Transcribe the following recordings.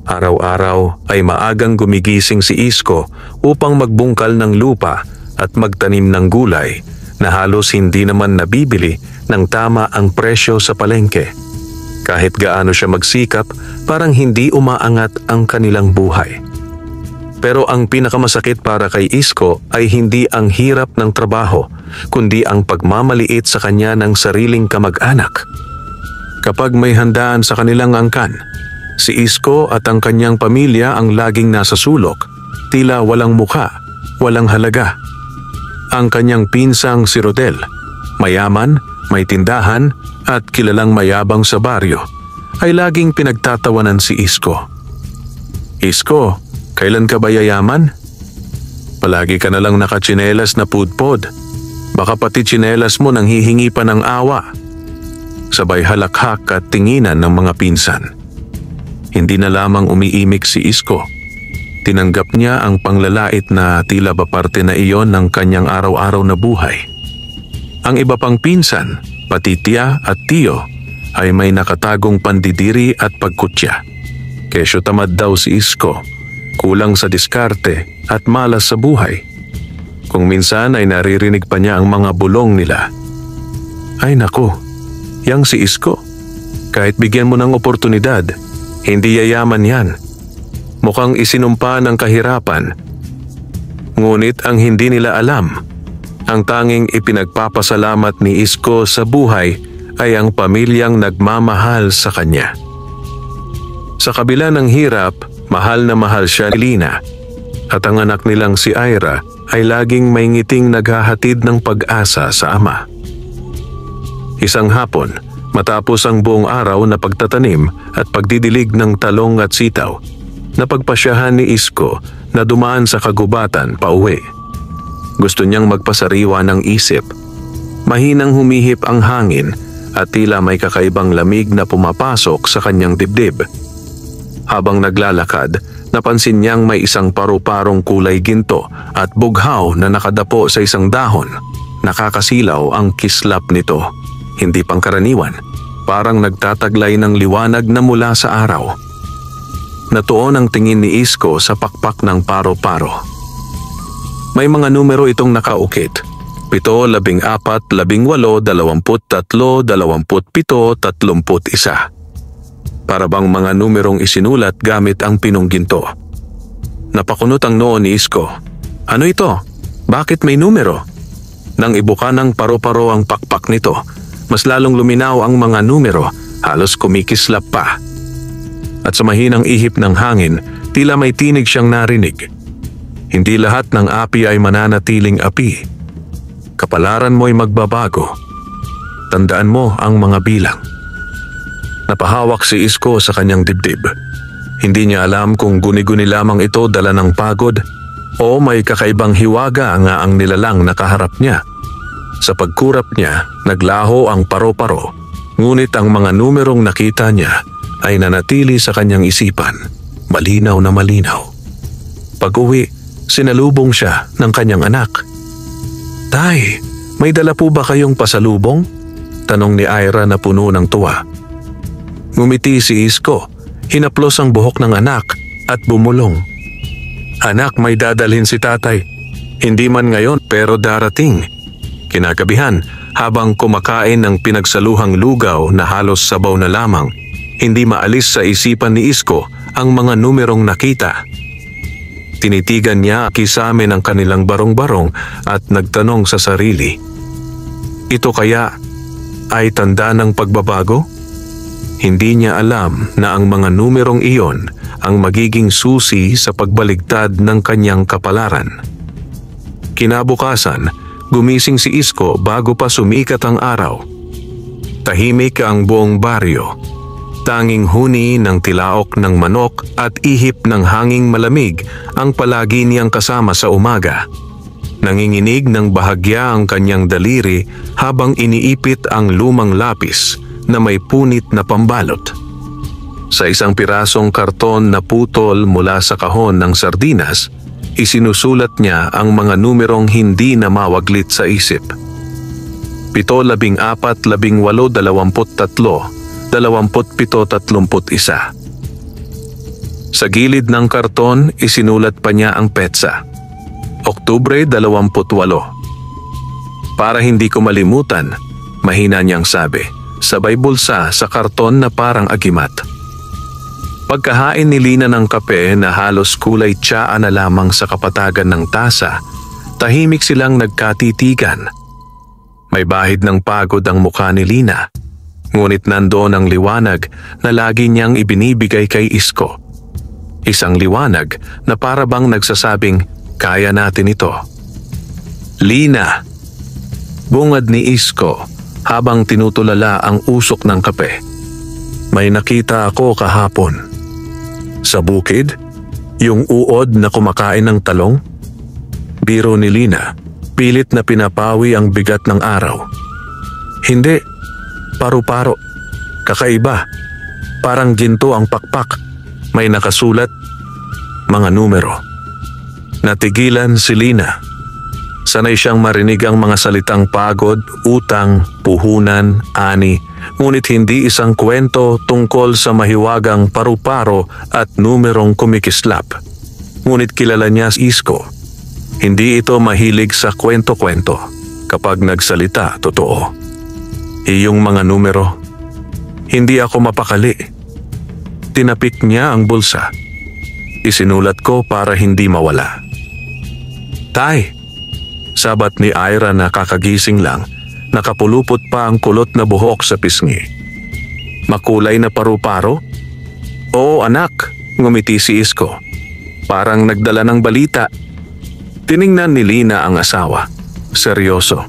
Araw-araw ay maagang gumigising si Isko upang magbungkal ng lupa at magtanim ng gulay na halos hindi naman nabibili ng tama ang presyo sa palengke. Kahit gaano siya magsikap, parang hindi umaangat ang kanilang buhay. Pero ang pinakamasakit para kay Isko ay hindi ang hirap ng trabaho, kundi ang pagmamaliit sa kanya ng sariling kamag-anak. Kapag may handaan sa kanilang angkan, si Isko at ang kanyang pamilya ang laging nasa sulok, tila walang muka, walang halaga. Ang kanyang pinsang si Rodel, mayaman, may tindahan at kilalang mayabang sa baryo, ay laging pinagtatawanan si Isko. Isko, kailan ka ba yayaman? Palagi ka nalang nakatsinelas na pudpod. Baka pati tsinelas mo nang hihingi pa ng awa. Sabay halakhak at tinginan ng mga pinsan. Hindi na lamang umiimik si Isko. Tinanggap niya ang panglalait na tila ba parte na iyon ng kanyang araw-araw na buhay. Ang iba pang pinsan, pati tiya at tiyo, ay may nakatagong pandidiri at pagkutya. Kesyo tamad daw si Isko, kulang sa diskarte at malas sa buhay. Kung minsan ay naririnig pa niya ang mga bulong nila. Ay naku, yang si Isko, kahit bigyan mo ng oportunidad, hindi yayaman yan. Mukhang isinumpa ng kahirapan. Ngunit ang hindi nila alam, ang tanging ipinagpapasalamat ni Isko sa buhay ay ang pamilyang nagmamahal sa kanya. Sa kabila ng hirap, mahal na mahal siya ni Lina, at ang anak nilang si Ira ay laging may ngiting naghahatid ng pag-asa sa ama. Isang hapon, matapos ang buong araw na pagtatanim at pagdidilig ng talong at sitaw, napagpasyahan ni Isko na dumaan sa kagubatan pauwi. Gusto niyang magpasariwa ng isip. Mahinang humihip ang hangin at tila may kakaibang lamig na pumapasok sa kanyang dibdib. Habang naglalakad, napansin niyang may isang paru-parong kulay ginto at bughaw na nakadapo sa isang dahon. Nakakasilaw ang kislap nito. Hindi pangkaraniwan, parang nagtataglay ng liwanag na mula sa araw. Natuon ang tingin ni Isko sa pakpak ng paro-paro. May mga numero itong nakaukit. 7, 14, 18, 23, 27, 31. Para bang mga numerong isinulat gamit ang pinong ginto. Napakunot ang noo ni Isko. Ano ito? Bakit may numero? Nang ibuka ng paro-paro ang pakpak nito, mas lalong luminaw ang mga numero, halos kumikislap pa. At sa mahinang ihip ng hangin, tila may tinig siyang narinig. Hindi lahat ng api ay mananatiling api. Kapalaran mo'y magbabago. Tandaan mo ang mga bilang. Napahawak si Isko sa kanyang dibdib. Hindi niya alam kung guni-guni lamang ito dala ng pagod o may kakaibang hiwaga nga ang nilalang nakaharap niya. Sa pagkurap niya, naglaho ang paro-paro, ngunit ang mga numerong nakita niya ay nanatili sa kanyang isipan, malinaw na malinaw. Pag-uwi, sinalubong siya ng kanyang anak. Tay, may dala po ba kayong pasalubong? Tanong ni Ira na puno ng tuwa. Ngumiti si Isko, hinaplos ang buhok ng anak at bumulong. Anak, may dadalhin si tatay. Hindi man ngayon pero darating. Kinagabihan, habang kumakain ng pinagsaluhang lugaw na halos sabaw na lamang, hindi maalis sa isipan ni Isko ang mga numerong nakita. Tinitigan niya kisame ng kanilang barong-barong at nagtanong sa sarili. Ito kaya ay tanda ng pagbabago? Hindi niya alam na ang mga numerong iyon ang magiging susi sa pagbaligtad ng kanyang kapalaran. Kinabukasan, gumising si Isko bago pa sumikat ang araw. Tahimik ang buong baryo. Tanging huni ng tilaok ng manok at ihip ng hanging malamig ang palagi niyang kasama sa umaga. Nanginginig ng bahagya ang kanyang daliri habang iniipit ang lumang lapis na may punit na pambalot. Sa isang pirasong karton na putol mula sa kahon ng sardinas, isinusulat niya ang mga numerong hindi na mawaglit sa isip. 7, 14, 18, 23, 27, 31. Sa gilid ng karton, isinulat pa niya ang petsa. Oktubre 28. Para hindi ko malimutan, mahina niyang sabi, sabay bulsa sa karton na parang agimat. Pagkahain ni Lina ng kape na halos kulay tsaa na lamang sa kapatagan ng tasa, tahimik silang nagkatitigan. May bahid ng pagod ang mukha ni Lina, ngunit nandoon ang liwanag na lagi niyang ibinibigay kay Isko. Isang liwanag na para bang nagsasabing, kaya natin ito. Lina! Bungad ni Isko habang tinutulala ang usok ng kape. May nakita ako kahapon. Sa bukid? Yung uod na kumakain ng talong? Biro ni Lina, pilit na pinapawi ang bigat ng araw. Hindi, paru-paro. Kakaiba. Parang ginto ang pakpak. May nakasulat, mga numero. Natigilan si Lina. Sanay siyang marinig ang mga salitang pagod, utang, puhunan, ani, ngunit hindi isang kwento tungkol sa mahiwagang paru-paro at numerong kumikislap. Ngunit kilala niya si Isko. Hindi ito mahilig sa kwento-kwento. Kapag nagsalita, totoo. Iyong mga numero. Hindi ako mapakali. Tinapik niya ang bulsa. Isinulat ko para hindi mawala. Tay! Sabat ni Ira na kakagising lang, nakapulupot pa ang kulot na buhok sa pisngi. Makulay na paru-paro? Oo anak, ngumiti si Isko. Parang nagdala ng balita. Tiningnan ni Lina ang asawa. Seryoso.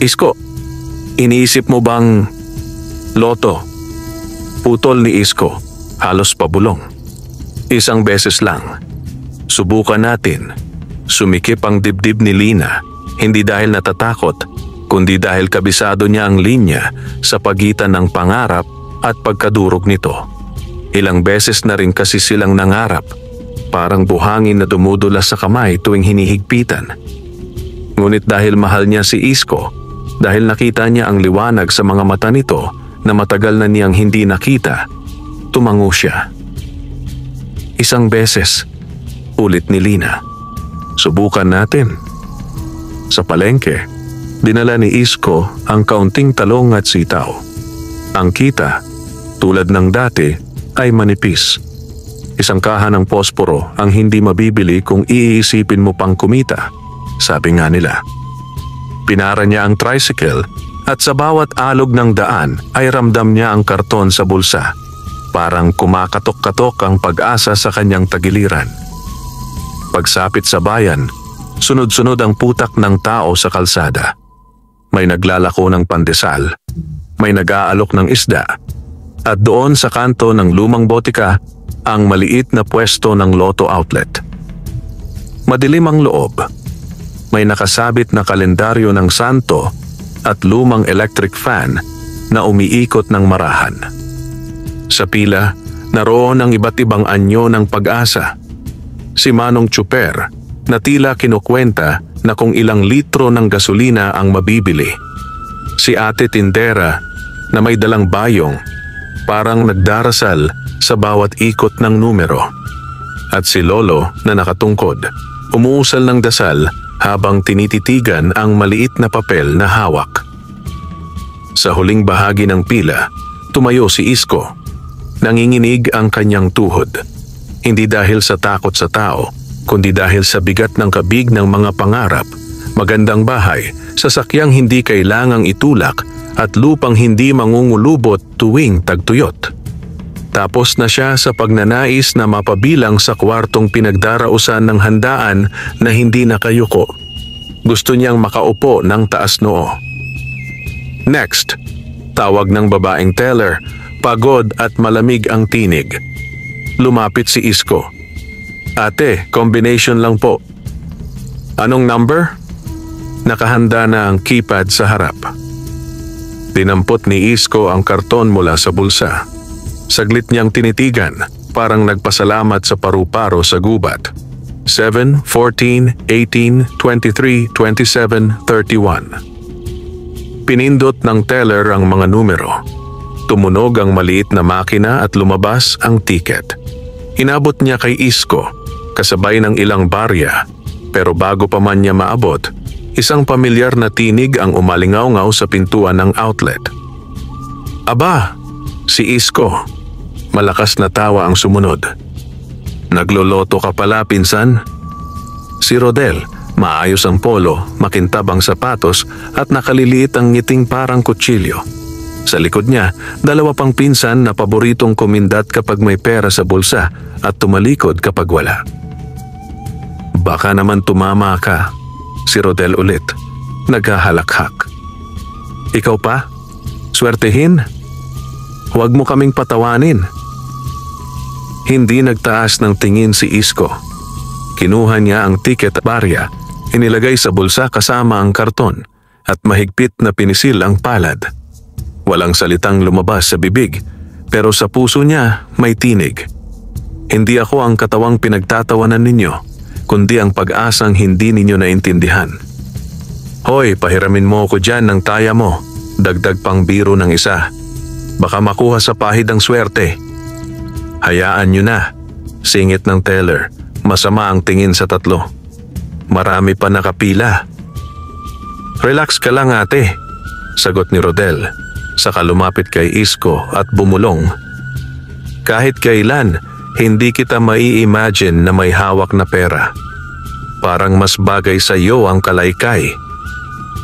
Isko, iniisip mo bang loto? Putol ni Isko. Halos pabulong. Isang beses lang. Subukan natin. Sumikip ang dibdib ni Lina, hindi dahil natatakot, kundi dahil kabisado niya ang linya sa pagitan ng pangarap at pagkadurog nito. Ilang beses na rin kasi silang nangarap, parang buhangin na dumudulas sa kamay tuwing hinihigpitan. Ngunit dahil mahal niya si Isko, dahil nakita niya ang liwanag sa mga mata nito na matagal na niyang hindi nakita, tumango siya. Isang beses, ulit ni Lina. Subukan natin. Sa palengke, dinala ni Isko ang kaunting talong at sitaw. Ang kita, tulad ng dati, ay manipis. Isang kaha ng posporo ang hindi mabibili kung iisipin mo pang kumita, sabi nga nila. Pinara niya ang tricycle at sa bawat alog ng daan ay ramdam niya ang karton sa bulsa. Parang kumakatok-katok ang pag-asa sa kanyang tagiliran. Pagsapit sa bayan, sunod-sunod ang putak ng tao sa kalsada. May naglalako ng pandesal, may nag-aalok ng isda, at doon sa kanto ng lumang botika, ang maliit na pwesto ng Lotto outlet. Madilim ang loob. May nakasabit na kalendaryo ng santo at lumang electric fan na umiikot ng marahan. Sa pila, naroon ang iba't ibang anyo ng pag-asa. Si Manong Tsuper na tila kinukwenta na kung ilang litro ng gasolina ang mabibili. Si Ate Tindera na may dalang bayong, parang nagdarasal sa bawat ikot ng numero. At si Lolo na nakatungkod, umuusal ng dasal habang tinititigan ang maliit na papel na hawak. Sa huling bahagi ng pila, tumayo si Isko. Nanginginig ang kanyang tuhod. Hindi dahil sa takot sa tao, kundi dahil sa bigat ng kabig ng mga pangarap, magandang bahay, sasakyang hindi kailangang itulak at lupang hindi mangungulubot tuwing tagtuyot. Tapos na siya sa pagnanais na mapabilang sa kwartong pinagdarausan ng handaan na hindi nakayuko. Gusto niyang makaupo ng taas noo. Next, tawag ng babaeng teller. Pagod at malamig ang tinig. Lumapit si Isko. Ate, combination lang po. Anong number? Nakahanda na ang keypad sa harap. Dinampot ni Isko ang karton mula sa bulsa. Saglit niyang tinitigan, parang nagpasalamat sa paru-paro sa gubat. 7, 14, 18, 23, 27, 31. Pinindot ng teller ang mga numero. Tumunog ang maliit na makina at lumabas ang ticket. Inabot niya kay Isko, kasabay ng ilang barya, pero bago pa man niya maabot, isang pamilyar na tinig ang umalingaw-ngaw sa pintuan ng outlet. Aba, si Isko. Malakas na tawa ang sumunod. Nagloloto ka pala, pinsan? Si Rodel, maayos ang polo, makintab ang sapatos at nakaliliit ang ngiting parang kutsilyo. Sa likod niya, dalawa pang pinsan na paboritong kumindat kapag may pera sa bulsa at tumalikod kapag wala. Baka naman tumama ka, si Rodel ulit, naghahalakhak. Ikaw pa? Swertehin? Huwag mo kaming patawanin. Hindi nagtaas ng tingin si Isko. Kinuha niya ang tiket at barya, inilagay sa bulsa kasama ang karton at mahigpit na pinisil ang palad. Walang salitang lumabas sa bibig, pero sa puso niya may tinig. Hindi ako ang katawang pinagtatawanan ninyo, kundi ang pag-asang hindi ninyo naintindihan. Hoy, pahiramin mo ako dyan ng taya mo, dagdag pang biro ng isa. Baka makuha sa pahid ang swerte. Hayaan nyo na, singit ng teller, masama ang tingin sa tatlo. Marami pa nakapila. Relax ka lang ate, sagot ni Rodel. Saka lumapit kay Isko at bumulong. Kahit kailan, hindi kita mai-imagine na may hawak na pera. Parang mas bagay sa iyo ang kalaykay.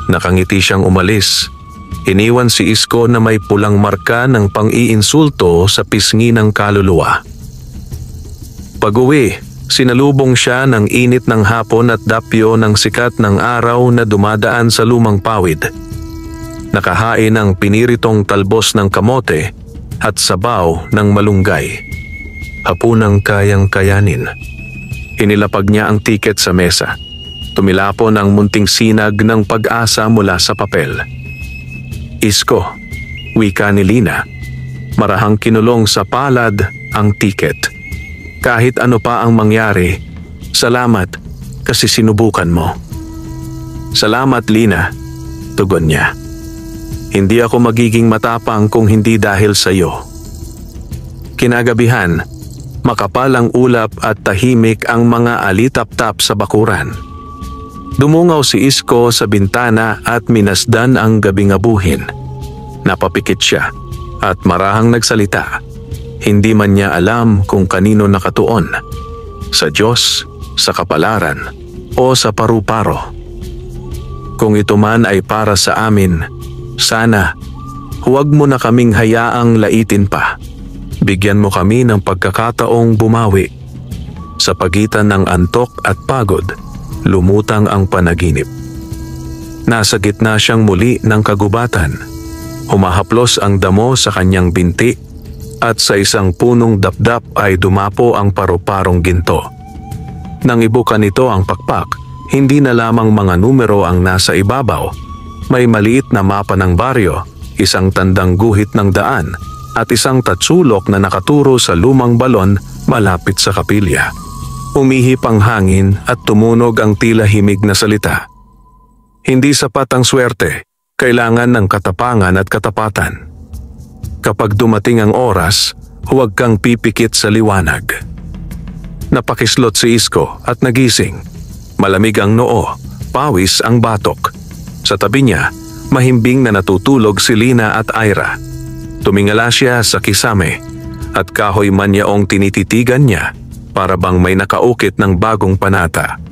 Nakangiti siyang umalis. Iniwan si Isko na may pulang marka ng pang-iinsulto sa pisngi ng kaluluwa. Pag-uwi, sinalubong siya ng init ng hapon at dapyo ng sikat ng araw na dumadaan sa lumang pawid. Nakahain ng piniritong talbos ng kamote at sabaw ng malunggay. Hapunang kayang kayanin. Inilapag niya ang tiket sa mesa. Tumilapon ang munting sinag ng pag-asa mula sa papel. Isko, wika ni Lina. Marahang kinulong sa palad ang tiket. Kahit ano pa ang mangyari, salamat kasi sinubukan mo. Salamat, Lina, tugon niya. Hindi ako magiging matapang kung hindi dahil sa iyo. Kinagabihan, makapal ang ulap at tahimik ang mga alitap-tap sa bakuran. Dumungaw si Isko sa bintana at minasdan ang gabing abuhin. Napapikit siya at marahang nagsalita. Hindi man niya alam kung kanino nakatuon. Sa Diyos, sa kapalaran, o sa paru-paro. Kung ito man ay para sa amin, sana, huwag mo na kaming hayaang laitin pa. Bigyan mo kami ng pagkakataong bumawi. Sa pagitan ng antok at pagod, lumutang ang panaginip. Nasa gitna siyang muli ng kagubatan. Humahaplos ang damo sa kanyang binti at sa isang punong dapdap ay dumapo ang paru-parong ginto. Nang ibukan nito ang pakpak, hindi na lamang mga numero ang nasa ibabaw. May maliit na mapa ng baryo, isang tandang guhit ng daan, at isang tatsulok na nakaturo sa lumang balon malapit sa kapilya. Umihip ang hangin at tumunog ang tila himig na salita. Hindi sapat ang swerte, kailangan ng katapangan at katapatan. Kapag dumating ang oras, huwag kang pipikit sa liwanag. Napakislot si Isko at nagising. Malamig ang noo, pawis ang batok. Sa tabi niya, mahimbing na natutulog si Lina at Ira. Tumingala siya sa kisame at kahoy man yaong tinititigan niya para bang may nakaukit ng bagong panata.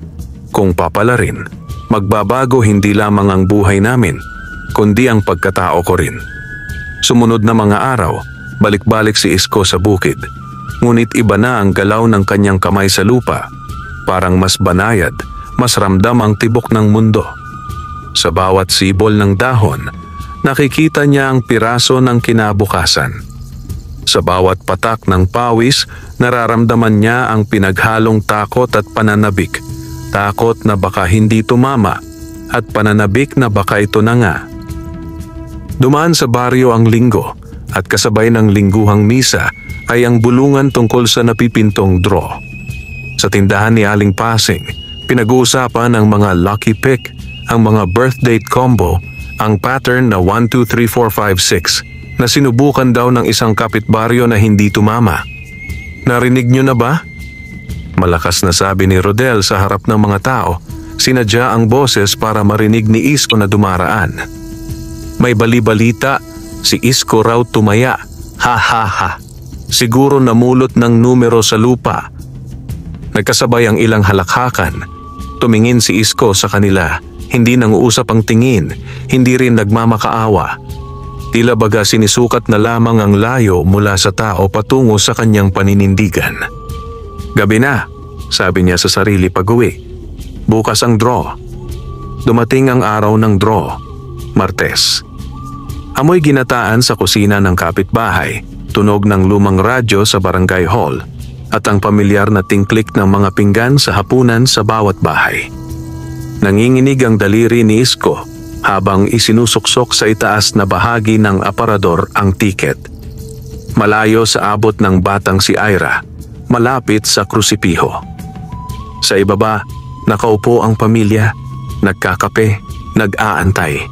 Kung papalarin, magbabago hindi lamang ang buhay namin, kundi ang pagkatao ko rin. Sumunod na mga araw, balik-balik si Isko sa bukid. Ngunit iba na ang galaw ng kanyang kamay sa lupa. Parang mas banayad, mas ramdam ang tibok ng mundo. Sa bawat sibol ng dahon, nakikita niya ang piraso ng kinabukasan. Sa bawat patak ng pawis, nararamdaman niya ang pinaghalong takot at pananabik. Takot na baka hindi tumama at pananabik na baka ito na nga. Dumaan sa baryo ang linggo at kasabay ng lingguhang misa ay ang bulungan tungkol sa napipintong draw. Sa tindahan ni Aling Pasing, pinag-uusapan ang mga lucky pick, ang mga birth date combo, ang pattern na 1, 2, 3, 4, 5, 6 na sinubukan daw ng isang kapitbaryo na hindi tumama. Narinig niyo na ba? Malakas na sabi ni Rodel sa harap ng mga tao. Sinadya ang boses para marinig ni Isko na dumaraan. May bali-balita, si Isko raw tumaya. Ha ha ha. Siguro namulot ng numero sa lupa. Nagkasabay ang ilang halakhakan. Tumingin si Isko sa kanila. Hindi nanguusap ang tingin, hindi rin nagmamakaawa. Tila baga sinisukat na lamang ang layo mula sa tao patungo sa kanyang paninindigan. Gabi na, sabi niya sa sarili pag-uwi. Bukas ang draw. Dumating ang araw ng draw, Martes. Amoy ginataan sa kusina ng kapitbahay, tunog ng lumang radyo sa barangay hall, at ang pamilyar na tingklik ng mga pinggan sa hapunan sa bawat bahay. Nanginginig ang daliri ni Isko habang isinusuksok sa itaas na bahagi ng aparador ang tiket. Malayo sa abot ng batang si Ira, malapit sa krusipiho. Sa ibaba, nakaupo ang pamilya, nagkakape, nag-aantay.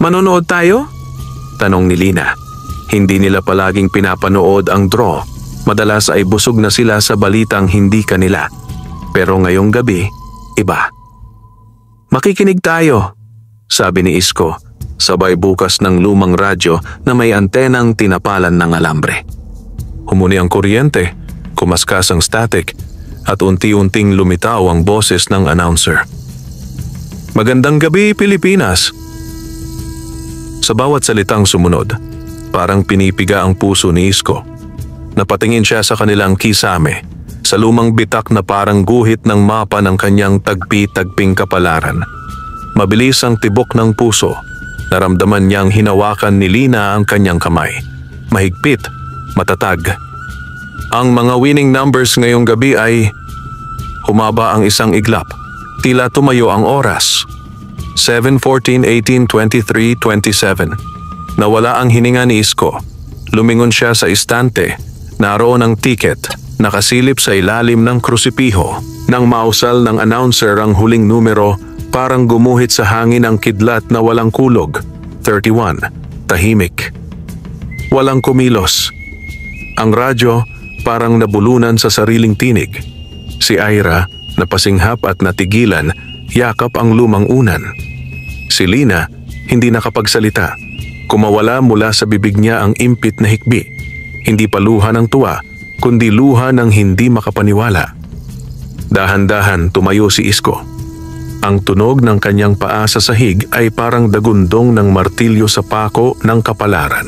Manonood tayo? Tanong ni Lina. Hindi nila palaging pinapanood ang draw. Madalas ay busog na sila sa balitang hindi kanila. Pero ngayong gabi, iba. Makikinig tayo, sabi ni Isko, sabay bukas ng lumang radyo na may antenang tinapalan ng alambre. Humuni ang kuryente, kumaskas ang static, at unti-unting lumitaw ang boses ng announcer. Magandang gabi, Pilipinas! Sa bawat salitang sumunod, parang pinipiga ang puso ni Isko. Napatingin siya sa kanilang kisame, sa lumang bitak na parang guhit ng mapa ng kanyang tagpi-tagping kapalaran. Mabilis ang tibok ng puso. Naramdaman niyang hinawakan ni Lina ang kanyang kamay. Mahigpit, matatag. Ang mga winning numbers ngayong gabi ay humaba ang isang iglap. Tila tumayo ang oras. 7, 14, 18, 23, 27. Nawala ang hininga ni Isko. Lumingon siya sa istante. Naroon ang tiket. Nakasilip sa ilalim ng krusipiho. Nang mausal ng announcer ang huling numero, parang gumuhit sa hangin ang kidlat na walang kulog. 31. Tahimik. Walang kumilos. Ang radyo parang nabulunan sa sariling tinig. Si Ira, napasinghap at natigilan, yakap ang lumang unan. Si Lina, hindi nakapagsalita. Kumawala mula sa bibig niya ang impit na hikbi. Hindi pa luha ng tuwa, kundi luha ng hindi makapaniwala. Dahan-dahan tumayo si Isko. Ang tunog ng kanyang paa sa sahig ay parang dagundong ng martilyo sa pako ng kapalaran.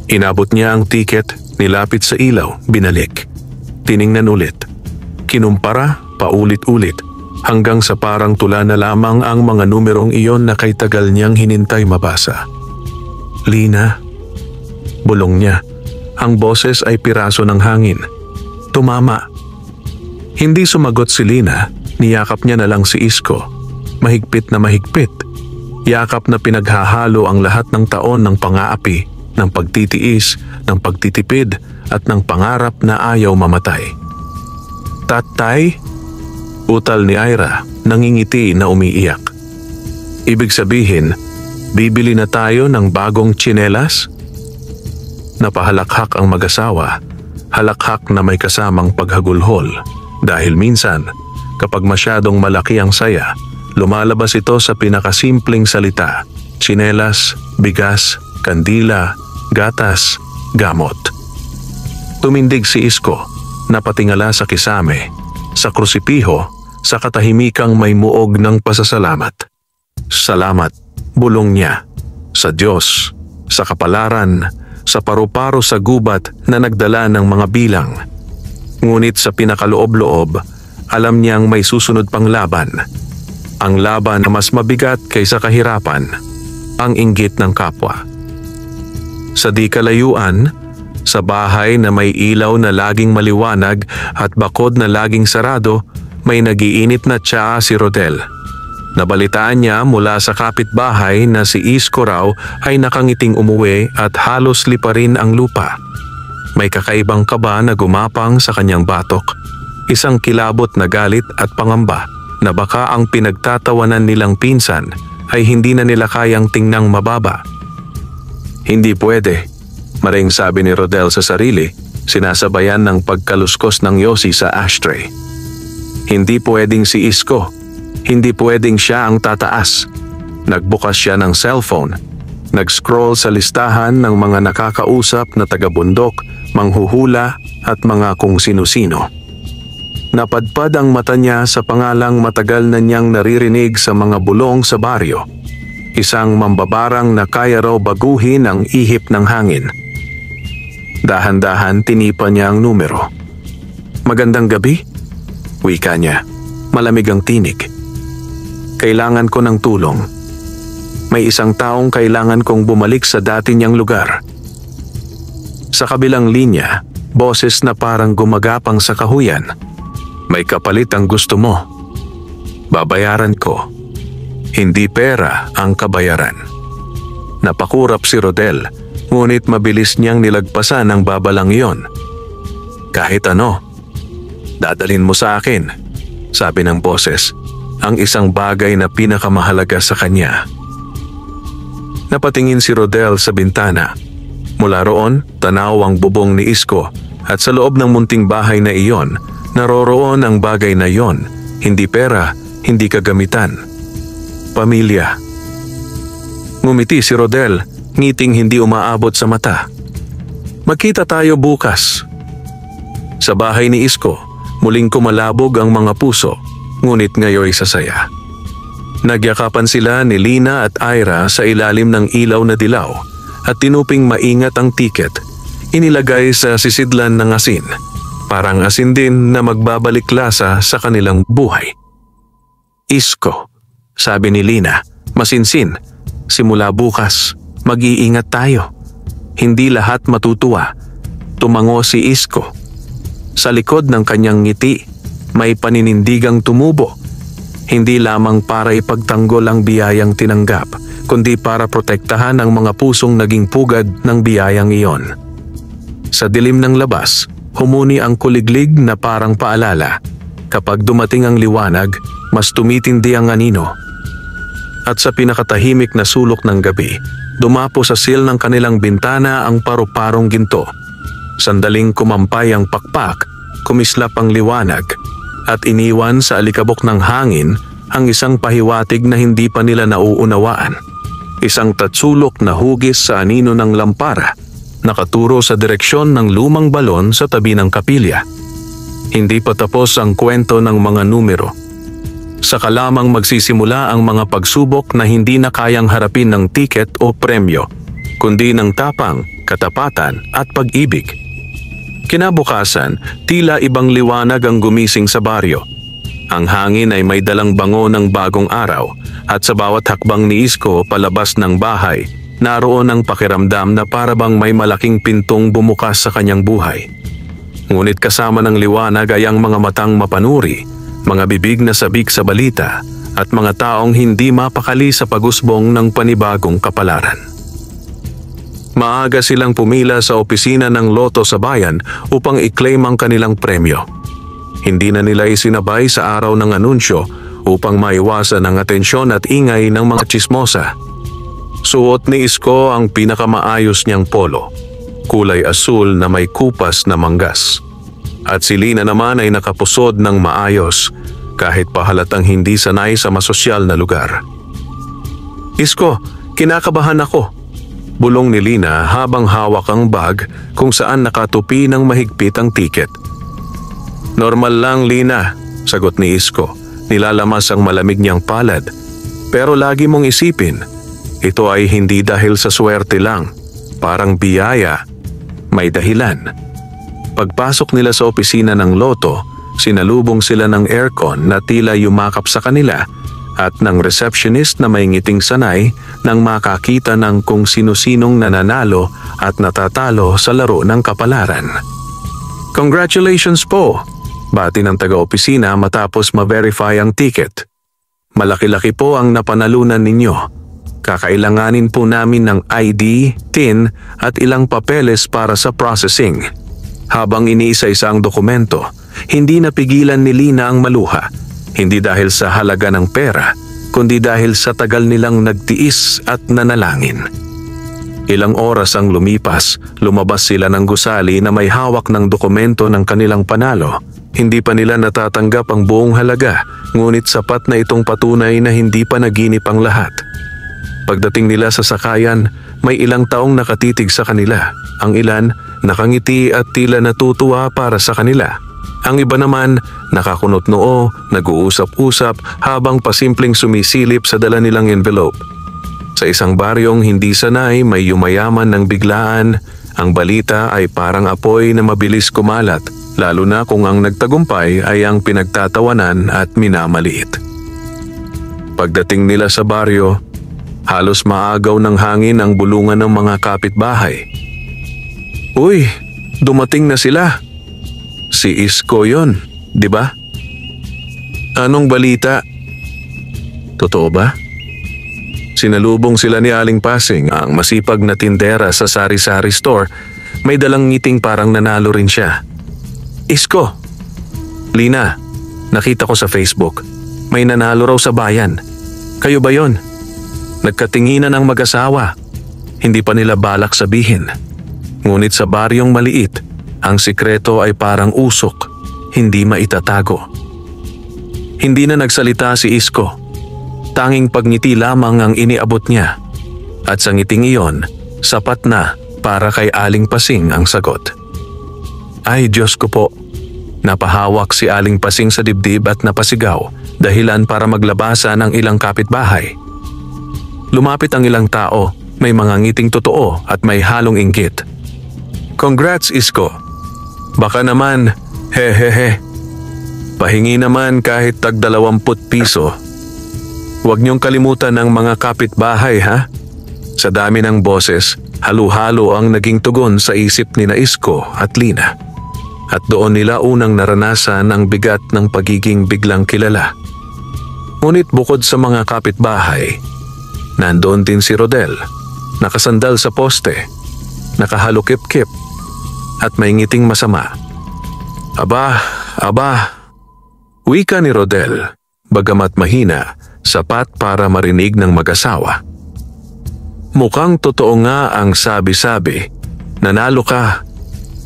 Inabot niya ang tiket, nilapit sa ilaw, binalik. Tiningnan ulit. Kinumpara, paulit-ulit, hanggang sa parang tula na lamang ang mga numerong iyon na kay tagal niyang hinintay mabasa. Lina, bulong niya. Ang boses ay piraso ng hangin. Tumama. Hindi sumagot si Lina, niyakap niya na lang si Isko. Mahigpit na mahigpit. Yakap na pinaghahalo ang lahat ng taon ng pang-aapi, ng pagtitiis, ng pagtitipid, at ng pangarap na ayaw mamatay. Tatay? Utal ni Ira, nangingiti na umiiyak. Ibig sabihin, bibili na tayo ng bagong tsinelas? Napahalakhak ang mag-asawa, halakhak na may kasamang paghagulhol. Dahil minsan, kapag masyadong malaki ang saya, lumalabas ito sa pinakasimpleng salita: tsinelas, bigas, kandila, gatas, gamot. Tumindig si Isko, napatingala sa kisame, sa krusipiho, sa katahimikang may muog ng pasasalamat. Salamat, bulong niya, sa Diyos, sa kapalaran, sa paru-paro sa gubat na nagdala ng mga bilang. Ngunit sa pinakaloob-loob, alam niyang may susunod pang laban. Ang laban na mas mabigat kaysa kahirapan, ang inggit ng kapwa. Sa di kalayuan, sa bahay na may ilaw na laging maliwanag at bakod na laging sarado, may nagiinit na tsaa si Rodel. Nabalitaan niya mula sa kapitbahay na si Isko raw ay nakangiting umuwi at halos liparin ang lupa. May kakaibang kaba na gumapang sa kanyang batok. Isang kilabot na galit at pangamba na baka ang pinagtatawanan nilang pinsan ay hindi na nila kayang tingnang mababa. Hindi pwede, maring sabi ni Rodel sa sarili, sinasabayan ng pagkaluskos ng yosi sa ashtray. Hindi pwedeng si Isko. Hindi pwedeng siya ang tataas. Nagbukas siya ng cellphone. Nag-scroll sa listahan ng mga nakakausap na taga-bundok, manghuhula at mga kung sino-sino. Napadpad ang mata niya sa pangalang matagal na niyang naririnig sa mga bulong sa baryo. Isang mambabarang na kaya raw baguhin ang ihip ng hangin. Dahan-dahan tinipa niya ang numero. "Magandang gabi?" Wika niya. Malamig ang tinig. "Kailangan ko ng tulong. May isang taong kailangan kong bumalik sa dati niyang lugar." Sa kabilang linya, boses na parang gumagapang sa kahuyan. "May kapalit ang gusto mo. Babayaran ko. Hindi pera ang kabayaran." Napakurap si Rodel, ngunit mabilis niyang nilagpasan ang babalang iyon. "Kahit ano, dadalhin mo sa akin," sabi ng boses, ang isang bagay na pinakamahalaga sa kanya. Napatingin si Rodel sa bintana. Mula roon, tanaw ang bubong ni Isko at sa loob ng munting bahay na iyon, naroroon ang bagay na iyon, hindi pera, hindi kagamitan. Pamilya. Ngumiti si Rodel, ngiting hindi umaabot sa mata. "Magkita tayo bukas." Sa bahay ni Isko, muling kumalabog ang mga puso, ngunit ngayoy sasaya. Nagyakapan sila ni Lina at Ira sa ilalim ng ilaw na dilaw at tinuping maingat ang tiket. Inilagay sa sisidlan ng asin, parang asin din na magbabalik lasa sa kanilang buhay. "Isko," sabi ni Lina, masinsin, "simula bukas, mag-iingat tayo. Hindi lahat matutuwa." Tumango si Isko. Sa likod ng kanyang ngiti, may paninindigang tumubo. Hindi lamang para ipagtanggol ang biyayang tinanggap, kundi para protektahan ang mga pusong naging pugad ng biyayang iyon. Sa dilim ng labas, humuni ang kuliglig na parang paalala. Kapag dumating ang liwanag, mas tumitindi ang anino. At sa pinakatahimik na sulok ng gabi, dumapo sa sill ng kanilang bintana ang paru-parong ginto. Sandaling kumampay ang pakpak, kumislap ang liwanag, at iniwan sa alikabok ng hangin ang isang pahiwatig na hindi pa nila nauunawaan. Isang tatsulok na hugis sa anino ng lampara, nakaturo sa direksyon ng lumang balon sa tabi ng kapilya. Hindi pa tapos ang kwento ng mga numero. Saka lamang magsisimula ang mga pagsubok na hindi na kayang harapin ng tiket o premyo, kundi ng tapang, katapatan at pag-ibig. Kinabukasan, tila ibang liwanag ang gumising sa baryo. Ang hangin ay may dalang bango ng bagong araw at sa bawat hakbang ni Isko palabas ng bahay, naroon ang pakiramdam na parabang may malaking pintong bumukas sa kanyang buhay. Ngunit kasama ng liwanag ay ang mga matang mapanuri, mga bibig na sabik sa balita at mga taong hindi mapakali sa pagusbong ng panibagong kapalaran. Maaga silang pumila sa opisina ng loto sa bayan upang i-claim ang kanilang premyo. Hindi na nila isinabay sa araw ng anunsyo upang maiwasan ang atensyon at ingay ng mga tsismosa. Suot ni Isko ang pinakamaayos niyang polo, kulay asul na may kupas na manggas. At si Lina naman ay nakapusod ng maayos kahit pahalatang hindi sanay sa masosyal na lugar. "Isko, kinakabahan ako," bulong ni Lina habang hawak ang bag kung saan nakatupi ng mahigpit ang tiket. "Normal lang, Lina," sagot ni Isko. Nilalamas ang malamig niyang palad. "Pero lagi mong isipin, ito ay hindi dahil sa swerte lang. Parang biyaya, may dahilan." Pagpasok nila sa opisina ng loto, sinalubong sila ng aircon na tila yumakap sa kanila at ng receptionist na may ngiting sanay nang makakita ng kung sino-sinong nananalo at natatalo sa laro ng kapalaran. "Congratulations po," bati ng taga-opisina matapos ma-verify ang ticket. "Malaki-laki po ang napanalunan ninyo. Kakailanganin po namin ng ID, TIN at ilang papeles para sa processing." Habang iniisa-isa ang dokumento, hindi napigilan ni Lina ang maluha. Hindi dahil sa halaga ng pera, kundi dahil sa tagal nilang nagtiis at nanalangin. Ilang oras ang lumipas, lumabas sila ng gusali na may hawak ng dokumento ng kanilang panalo. Hindi pa nila natatanggap ang buong halaga, ngunit sapat na itong patunay na hindi pa naginip ang lahat. Pagdating nila sa sakayan, may ilang taong nakatitig sa kanila. Ang ilan, nakangiti at tila natutuwa para sa kanila. Ang iba naman, nakakunot noo, nag-uusap-usap habang pasimpleng sumisilip sa dala nilang envelope. Sa isang baryong hindi sanay may yumayaman ng biglaan, ang balita ay parang apoy na mabilis kumalat, lalo na kung ang nagtagumpay ay ang pinagtatawanan at minamaliit. Pagdating nila sa baryo, halos maagaw ng hangin ang bulungan ng mga kapitbahay. "Uy, dumating na sila. Si Isko yon, di ba? Anong balita? Totoo ba?" Sinalubong sila ni Aling Pasing, ang masipag na tindera sa sari-sari store. May dalang ngiting parang nanalo rin siya. "Isko, Lina, nakita ko sa Facebook. May nanalo raw sa bayan. Kayo ba yon?" Nagkatinginan ang mag-asawa. Hindi pa nila balak sabihin. Ngunit sa baryong maliit, ang sikreto ay parang usok, hindi maitatago. Hindi na nagsalita si Isko. Tanging pagngiti lamang ang iniabot niya. At sa ngiting iyon, sapat na para kay Aling Pasing ang sagot. "Ay Diyos ko po." Napahawak si Aling Pasing sa dibdib at napasigaw, dahilan para maglabasa ng ilang kapitbahay. Lumapit ang ilang tao, may mga ngiting totoo at may halong inggit. "Congrats Isko. Baka naman, hehehe. Pahingi naman kahit tag 20 piso. Huwag niyong kalimutan ang mga kapitbahay ha?" Sa dami ng boses, halo-halo ang naging tugon sa isip ni Isko at Lina. At doon nila unang naranasan ang bigat ng pagiging biglang kilala. Ngunit bukod sa mga kapitbahay, nandoon din si Rodel, nakasandal sa poste, nakahalukip-kip, at may ngiting masama. Aba, wika ni Rodel, bagamat mahina, sapat para marinig ng mag-asawa. Mukhang totoo nga ang sabi-sabi, nanalo ka.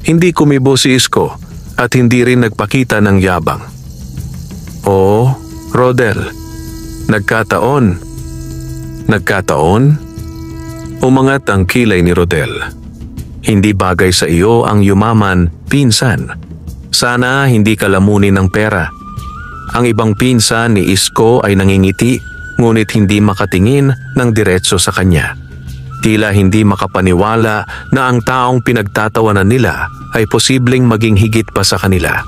Hindi kumibo si Isko at hindi rin nagpakita ng yabang. "Oo, Rodel, nagkataon. Umangat ang kilay ni Rodel. "Hindi bagay sa iyo ang yumaman, pinsan. Sana hindi ka lamunin ng pera." Ang ibang pinsan ni Isko ay nangingiti, ngunit hindi makatingin ng diretso sa kanya. Tila hindi makapaniwala na ang taong pinagtatawanan nila ay posibleng maging higit pa sa kanila.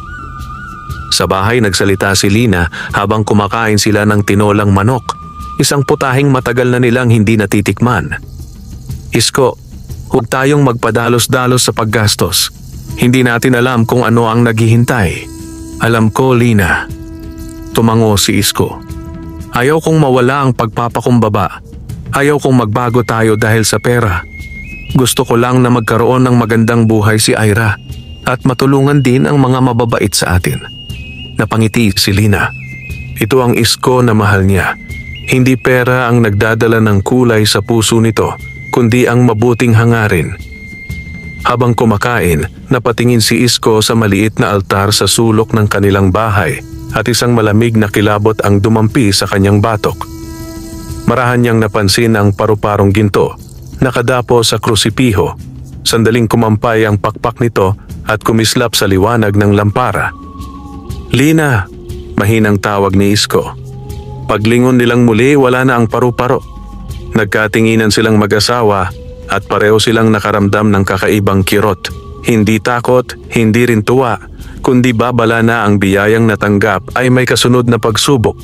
Sa bahay nagsalita si Lina habang kumakain sila ng tinolang manok, isang putahing matagal na nilang hindi natitikman. "Isko, huwag tayong magpadalos-dalos sa paggastos. Hindi natin alam kung ano ang naghihintay." "Alam ko, Lina." Tumango si Isko. "Ayaw kong mawala ang pagpapakumbaba. Ayaw kong magbago tayo dahil sa pera. Gusto ko lang na magkaroon ng magandang buhay si Ira at matulungan din ang mga mababait sa atin." Napangiti si Lina. Ito ang Isko na mahal niya. Hindi pera ang nagdadala ng kulay sa puso nito, kundi ang mabuting hangarin. Habang kumakain, napatingin si Isko sa maliit na altar sa sulok ng kanilang bahay at isang malamig na kilabot ang dumampi sa kanyang batok. Marahan niyang napansin ang paru-parong ginto, nakadapo sa krusipiho. Sandaling kumampay ang pakpak nito at kumislap sa liwanag ng lampara. "Lina," mahinang tawag ni Isko. Paglingon nilang muli, wala na ang paru-paro. Nagkatinginan silang mag-asawa at pareho silang nakaramdam ng kakaibang kirot. Hindi takot, hindi rin tuwa, kundi babala na ang biyayang natanggap ay may kasunod na pagsubok.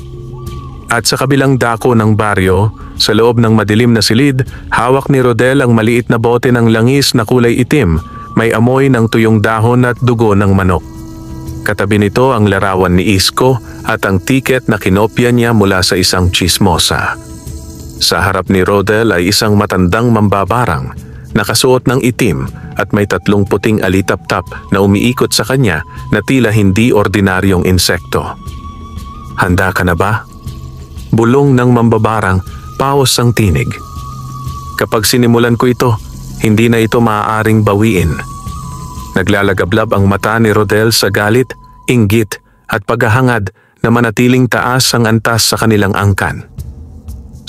At sa kabilang dako ng baryo, sa loob ng madilim na silid, hawak ni Rodel ang maliit na bote ng langis na kulay itim, may amoy ng tuyong dahon at dugo ng manok. Katabi nito ang larawan ni Isko at ang tiket na kinopya niya mula sa isang tsismosa. Sa harap ni Rodel ay isang matandang mambabarang, nakasuot ng itim at may 3 puting alitap-tap na umiikot sa kanya na tila hindi ordinaryong insekto. "Handa ka na ba?" Bulong ng mambabarang, paos ang tinig. "Kapag sinimulan ko ito, hindi na ito maaaring bawiin. Naglalagablab ang mata ni Rodel sa galit, inggit at paghahangad na manatiling taas ang antas sa kanilang angkan.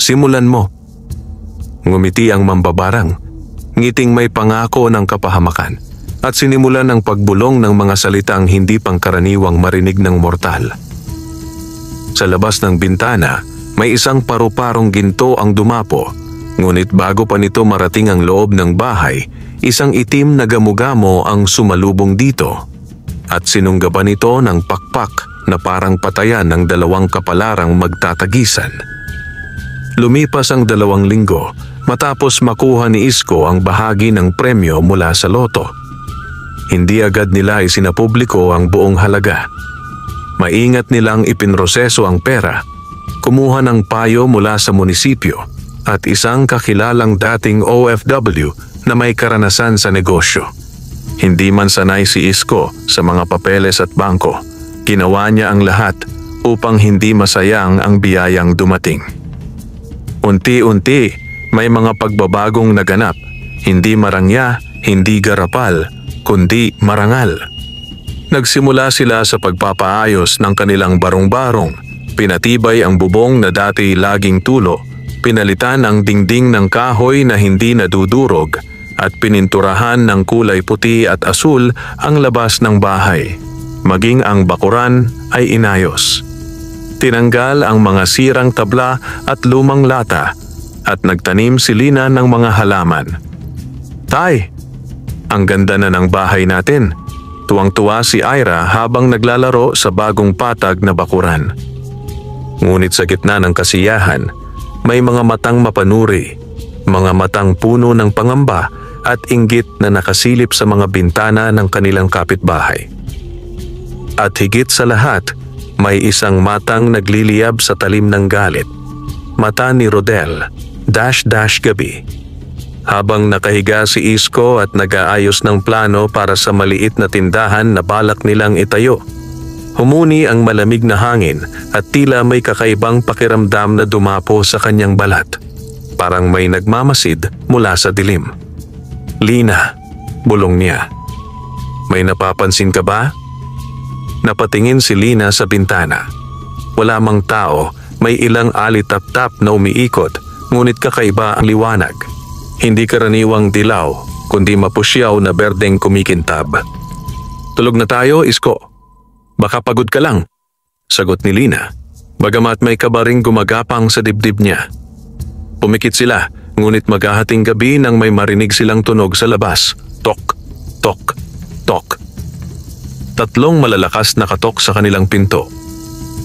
Simulan mo. Ngumiti ang mambabarang, ngiting may pangako ng kapahamakan, at sinimulan ang pagbulong ng mga salitang hindi pangkaraniwang marinig ng mortal. Sa labas ng bintana, may isang paru-parong ginto ang dumapo, ngunit bago pa nito marating ang loob ng bahay, isang itim na gamo-gamo ang sumalubong dito at sinunggaban ito ng pakpak na parang patayan ng dalawang kapalarang magtatagisan. Lumipas ang 2 linggo matapos makuha ni Isko ang bahagi ng premyo mula sa loto. Hindi agad nila isinapubliko ang buong halaga. Maingat nilang ipinroseso ang pera, kumuha ng payo mula sa munisipyo at isang kakilalang dating OFW na may karanasan sa negosyo. Hindi man sanay si Isko sa mga papeles at bangko, ginawa niya ang lahat upang hindi masayang ang biyayang dumating. Unti-unti, may mga pagbabagong naganap, hindi marangya, hindi garapal, kundi marangal. Nagsimula sila sa pagpapaayos ng kanilang barong-barong, pinatibay ang bubong na dati laging tulo, pinalitan ang dingding ng kahoy na hindi nadudurog, at pininturahan ng kulay puti at asul ang labas ng bahay. Maging ang bakuran ay inayos. Tinanggal ang mga sirang tabla at lumang lata at nagtanim si Lina ng mga halaman. "Tay, ang ganda na ng bahay natin." Tuwang-tuwa si Ira habang naglalaro sa bagong patag na bakuran. Ngunit sa gitna ng kasiyahan, may mga matang mapanuri, mga matang puno ng pangamba at inggit na nakasilip sa mga bintana ng kanilang kapitbahay. At higit sa lahat, may isang matang nagliliyab sa talim ng galit. Mata ni Rodel, gabi. Habang nakahiga si Isko at nag-aayos ng plano para sa maliit na tindahan na balak nilang itayo, humuni ang malamig na hangin at tila may kakaibang pakiramdam na dumapo sa kanyang balat. Parang may nagmamasid mula sa dilim. "Lina," bulong niya. "May napapansin ka ba?" Napatingin si Lina sa bintana. Wala mang tao, may ilang alitap-tap na umiikot, ngunit kakaiba ang liwanag. Hindi karaniwang dilaw, kundi mapusyaw na berdeng kumikintab. "Tulog na tayo, Isko. Baka pagod ka lang," sagot ni Lina, bagamat may kabaring gumagapang sa dibdib niya. Pumikit sila, ngunit maghahating gabi nang may marinig silang tunog sa labas. Tok, tok, tok. 3 malalakas na katok sa kanilang pinto.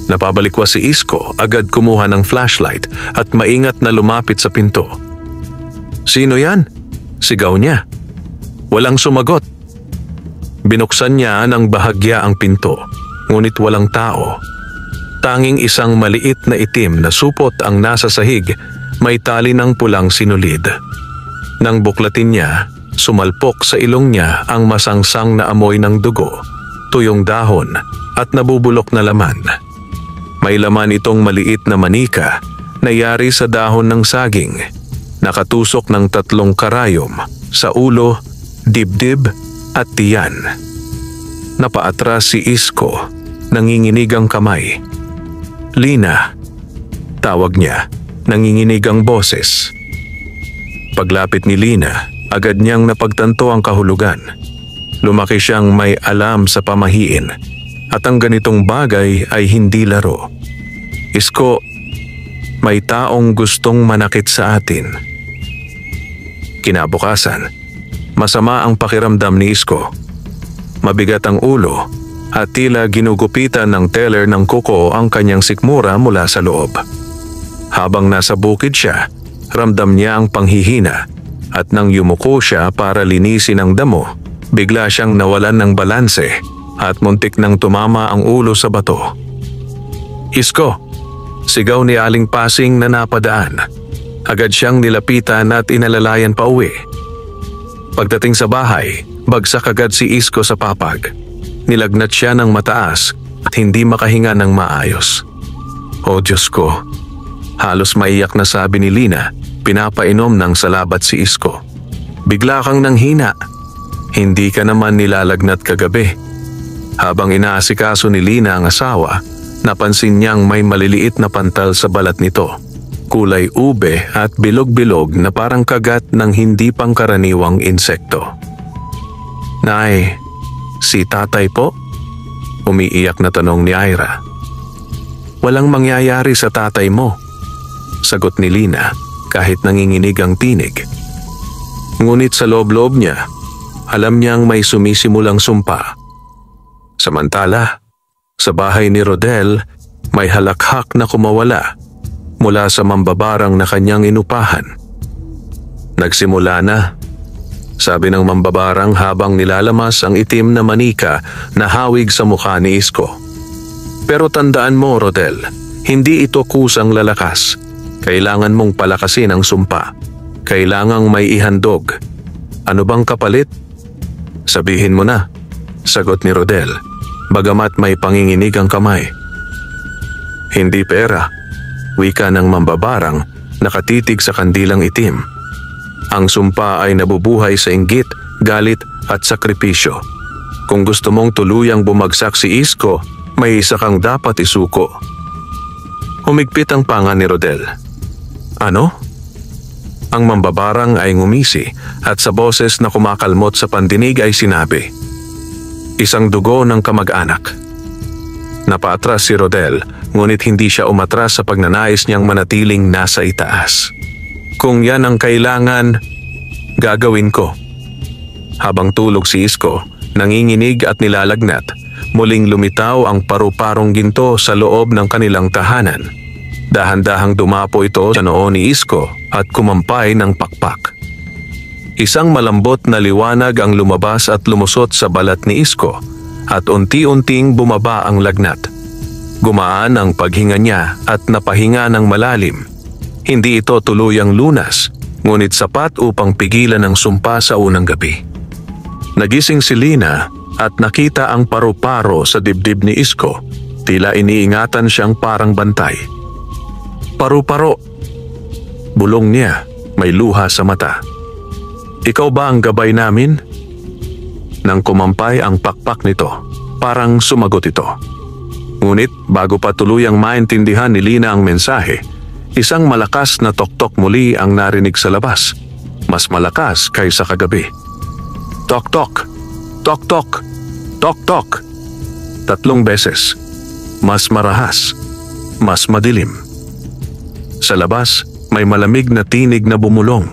Napabalikwas si Isko, agad kumuha ng flashlight at maingat na lumapit sa pinto. "Sino yan?" sigaw niya. Walang sumagot. Binuksan niya ng bahagya ang pinto, ngunit walang tao. Tanging isang maliit na itim na supot ang nasa sahig, may tali ng pulang sinulid. Nang buklatin niya, sumalpok sa ilong niya ang masangsang na amoy ng dugo, tuyong dahon at nabubulok na laman. May laman itong maliit na manika na yari sa dahon ng saging. Nakatusok ng 3 karayom sa ulo, dibdib at tiyan. Napaatras si Isko, nanginginig ang kamay. "Lina," tawag niya, nanginginig ang boses. Paglapit ni Lina, agad niyang napagtanto ang kahulugan. Lumaki siyang may alam sa pamahiin, at ang ganitong bagay ay hindi laro. "Isko, may taong gustong manakit sa atin." Kinabukasan, masama ang pakiramdam ni Isko. Mabigat ang ulo at tila ginugupitan ng teller ng kuko ang kanyang sikmura mula sa loob. Habang nasa bukid siya, ramdam niya ang panghihina at nang yumuko siya para linisin ang damo, bigla siyang nawalan ng balanse at muntik nang tumama ang ulo sa bato. "Isko!" sigaw ni Aling Pasing na napadaan. Agad siyang nilapitan at inalalayan pa uwi. Pagdating sa bahay, bagsak agad si Isko sa papag. Nilagnat siya ng mataas at hindi makahinga ng maayos. "Oh Diyos ko!" halos maiyak na sabi ni Lina, pinapainom ng salabat si Isko. Bigla kang nanghina. Hindi ka naman nilalagnat kagabi. Habang inaasikaso ni Lina ang asawa, napansin niyang may maliliit na pantal sa balat nito. Kulay ube at bilog-bilog na parang kagat ng hindi pangkaraniwang insekto. "Nay, si tatay po?" Umiiyak na tanong ni Ira. "Walang mangyayari sa tatay mo," sagot ni Lina kahit nanginginig ang tinig. Ngunit sa loob-loob niya, alam niyang may sumisimulang sumpa. Samantala, sa bahay ni Rodel, may halakhak na kumawala mula sa mambabarang na kanyang inupahan. "Nagsimula na," sabi ng mambabarang habang nilalamas ang itim na manika na hawig sa mukha ni Isko. "Pero tandaan mo, Rodel, hindi ito kusang lalakas. Kailangan mong palakasin ang sumpa. Kailangang may ihandog. Ano bang kapalit?" "Sabihin mo na," sagot ni Rodel, bagamat may panginginig ang kamay. "Hindi pera," wika ng mambabarang nakatitig sa kandilang itim. "Ang sumpa ay nabubuhay sa inggit, galit at sakripisyo. Kung gusto mong tuluyang bumagsak si Isko, may isa kang dapat isuko." Humigpit ang panga ni Rodel. "Ano?" Ang mambabarang ay ngumisi at sa boses na kumakalmot sa pandinig ay sinabi, "Isang dugo ng kamag-anak." Napaatras si Rodel, ngunit hindi siya umatras sa pagnanais niyang manatiling nasa itaas. "Kung yan ang kailangan, gagawin ko." Habang tulog si Isko, nanginginig at nilalagnat, muling lumitaw ang paru-parong ginto sa loob ng kanilang tahanan. Dahan-dahang dumapo ito sa noo ni Isko at kumampay ng pakpak. Isang malambot na liwanag ang lumabas at lumusot sa balat ni Isko at unti-unting bumaba ang lagnat. Gumaan ang paghinga niya at napahinga ng malalim. Hindi ito tuluyang lunas, ngunit sapat upang pigilan ang sumpa sa unang gabi. Nagising si Lina at nakita ang paru-paro sa dibdib ni Isko. Tila iniingatan siyang parang bantay. "Paru-paro," bulong niya, may luha sa mata. "Ikaw ba ang gabay namin?" Nang kumampay ang pakpak nito, parang sumagot ito. Ngunit bago pa tuluyang maintindihan ni Lina ang mensahe, isang malakas na tok-tok muli ang narinig sa labas. Mas malakas kaysa kagabi. "Tok-tok! Tok-tok! Tok-tok!" 3 beses. Mas marahas. Mas madilim. Sa labas, may malamig na tinig na bumulong.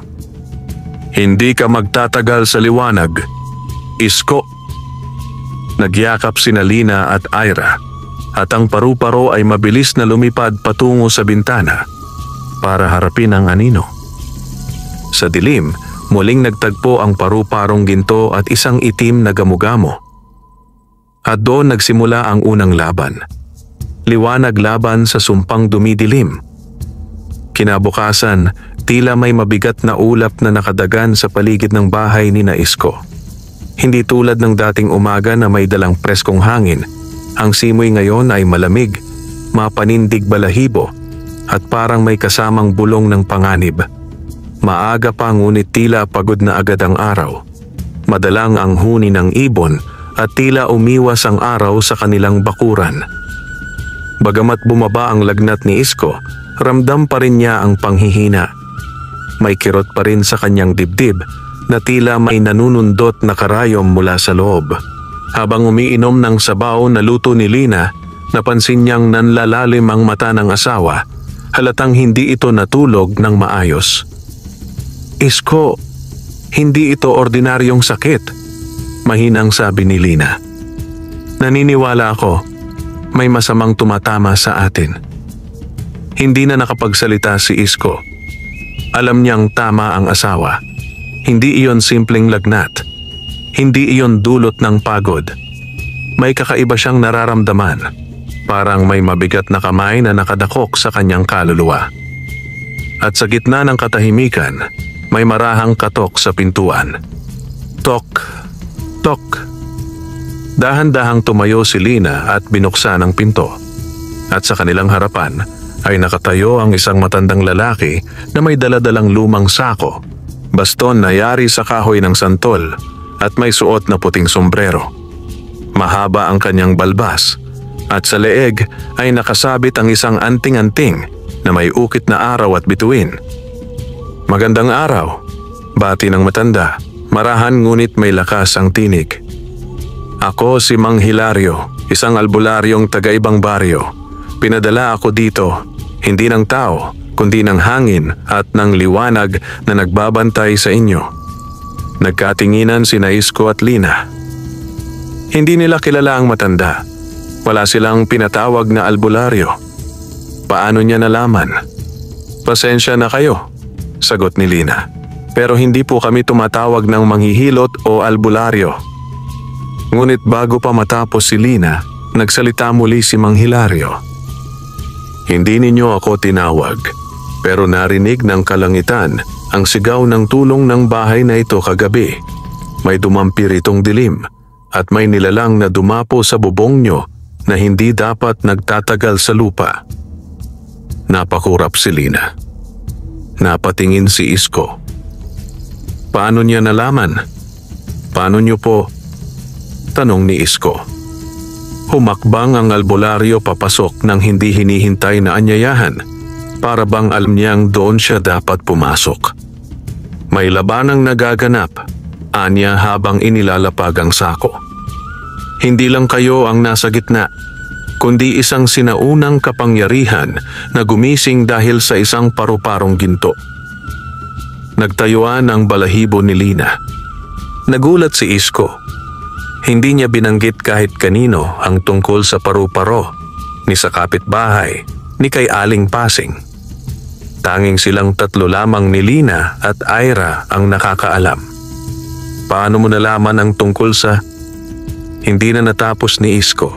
"Hindi ka magtatagal sa liwanag, Isko." Nagyakap sina Lina at Ira at ang paru-paro ay mabilis na lumipad patungo sa bintana para harapin ang anino. Sa dilim, muling nagtagpo ang paru-parong ginto at isang itim na gamugamo. At doon nagsimula ang unang laban. Liwanag laban sa sumpang dumidilim. Kinabukasan, tila may mabigat na ulap na nakadagan sa paligid ng bahay ni Isko. Hindi tulad ng dating umaga na may dalang preskong hangin, ang simoy ngayon ay malamig, mapanindig balahibo, at parang may kasamang bulong ng panganib. Maaga pa ngunit tila pagod na agad ang araw. Madalang ang huni ng ibon at tila umiwas ang araw sa kanilang bakuran. Bagamat bumaba ang lagnat ni Isko, ramdam pa rin niya ang panghihina. May kirot pa rin sa kanyang dibdib na tila may nanunundot na karayom mula sa loob. Habang umiinom ng sabaw na luto ni Lina, napansin niyang nanlalalim ang mata ng asawa, halatang hindi ito natulog ng maayos. "Isko, hindi ito ordinaryong sakit," mahinang sabi ni Lina. "Naniniwala ako, may masamang tumatama sa atin." Hindi na nakapagsalita si Isko. Alam niyang tama ang asawa. Hindi iyon simpleng lagnat. Hindi iyon dulot ng pagod. May kakaiba siyang nararamdaman. Parang may mabigat na kamay na nakadakok sa kanyang kaluluwa. At sa gitna ng katahimikan, may marahang katok sa pintuan. Tok, tok. Dahan-dahang tumayo si Lina at binuksan ang pinto. At sa kanilang harapan ay nakatayo ang isang matandang lalaki na may daladalang lumang sako. baston na yari sa kahoy ng santol at may suot na puting sombrero. Mahaba ang kanyang balbas at sa leeg ay nakasabit ang isang anting-anting na may ukit na araw at bituin. "Magandang araw," bati ng matanda, marahan ngunit may lakas ang tinig. "Ako si Mang Hilario, isang albularyong taga-ibang baryo. Pinadala ako dito, hindi ng tao, kundi ng hangin at ng liwanag na nagbabantay sa inyo." Nagkatinginan sina Isko at Lina. Hindi nila kilala ang matanda. Wala silang pinatawag na albularyo. Paano niya nalaman? "Pasensya na kayo," sagot ni Lina. "Pero hindi po kami tumatawag ng manghihilot o albularyo." Ngunit bago pa matapos si Lina, nagsalita muli si Mang Hilario. "Hindi ninyo ako tinawag, pero narinig ng kalangitan ang sigaw ng tulong ng bahay na ito kagabi. May dumampir itong dilim at may nilalang na dumapo sa bubong nyo na hindi dapat nagtatagal sa lupa." Napakurap si Lina. Napatingin si Isko. "Paano niya nalaman? Paano niyo po?" tanong ni Isko. Humakbang ang albularyo papasok nang hindi hinihintay na anyayahan, para bang alam niyang doon siya dapat pumasok. May labanang nagaganap, anya habang inilalapag ang sako. Hindi lang kayo ang nasa gitna, kundi isang sinaunang kapangyarihan na gumising dahil sa isang paru-parong ginto. Nagtayuan ang balahibo ni Lina. Nagulat si Isko. Hindi niya binanggit kahit kanino ang tungkol sa paru-paro, ni sa kapitbahay, ni kay Aling Pasing. Tanging silang tatlo lamang ni Lina at Ira ang nakakaalam. "Paano mo nalaman ang tungkol sa..." Hindi na natapos ni Isko.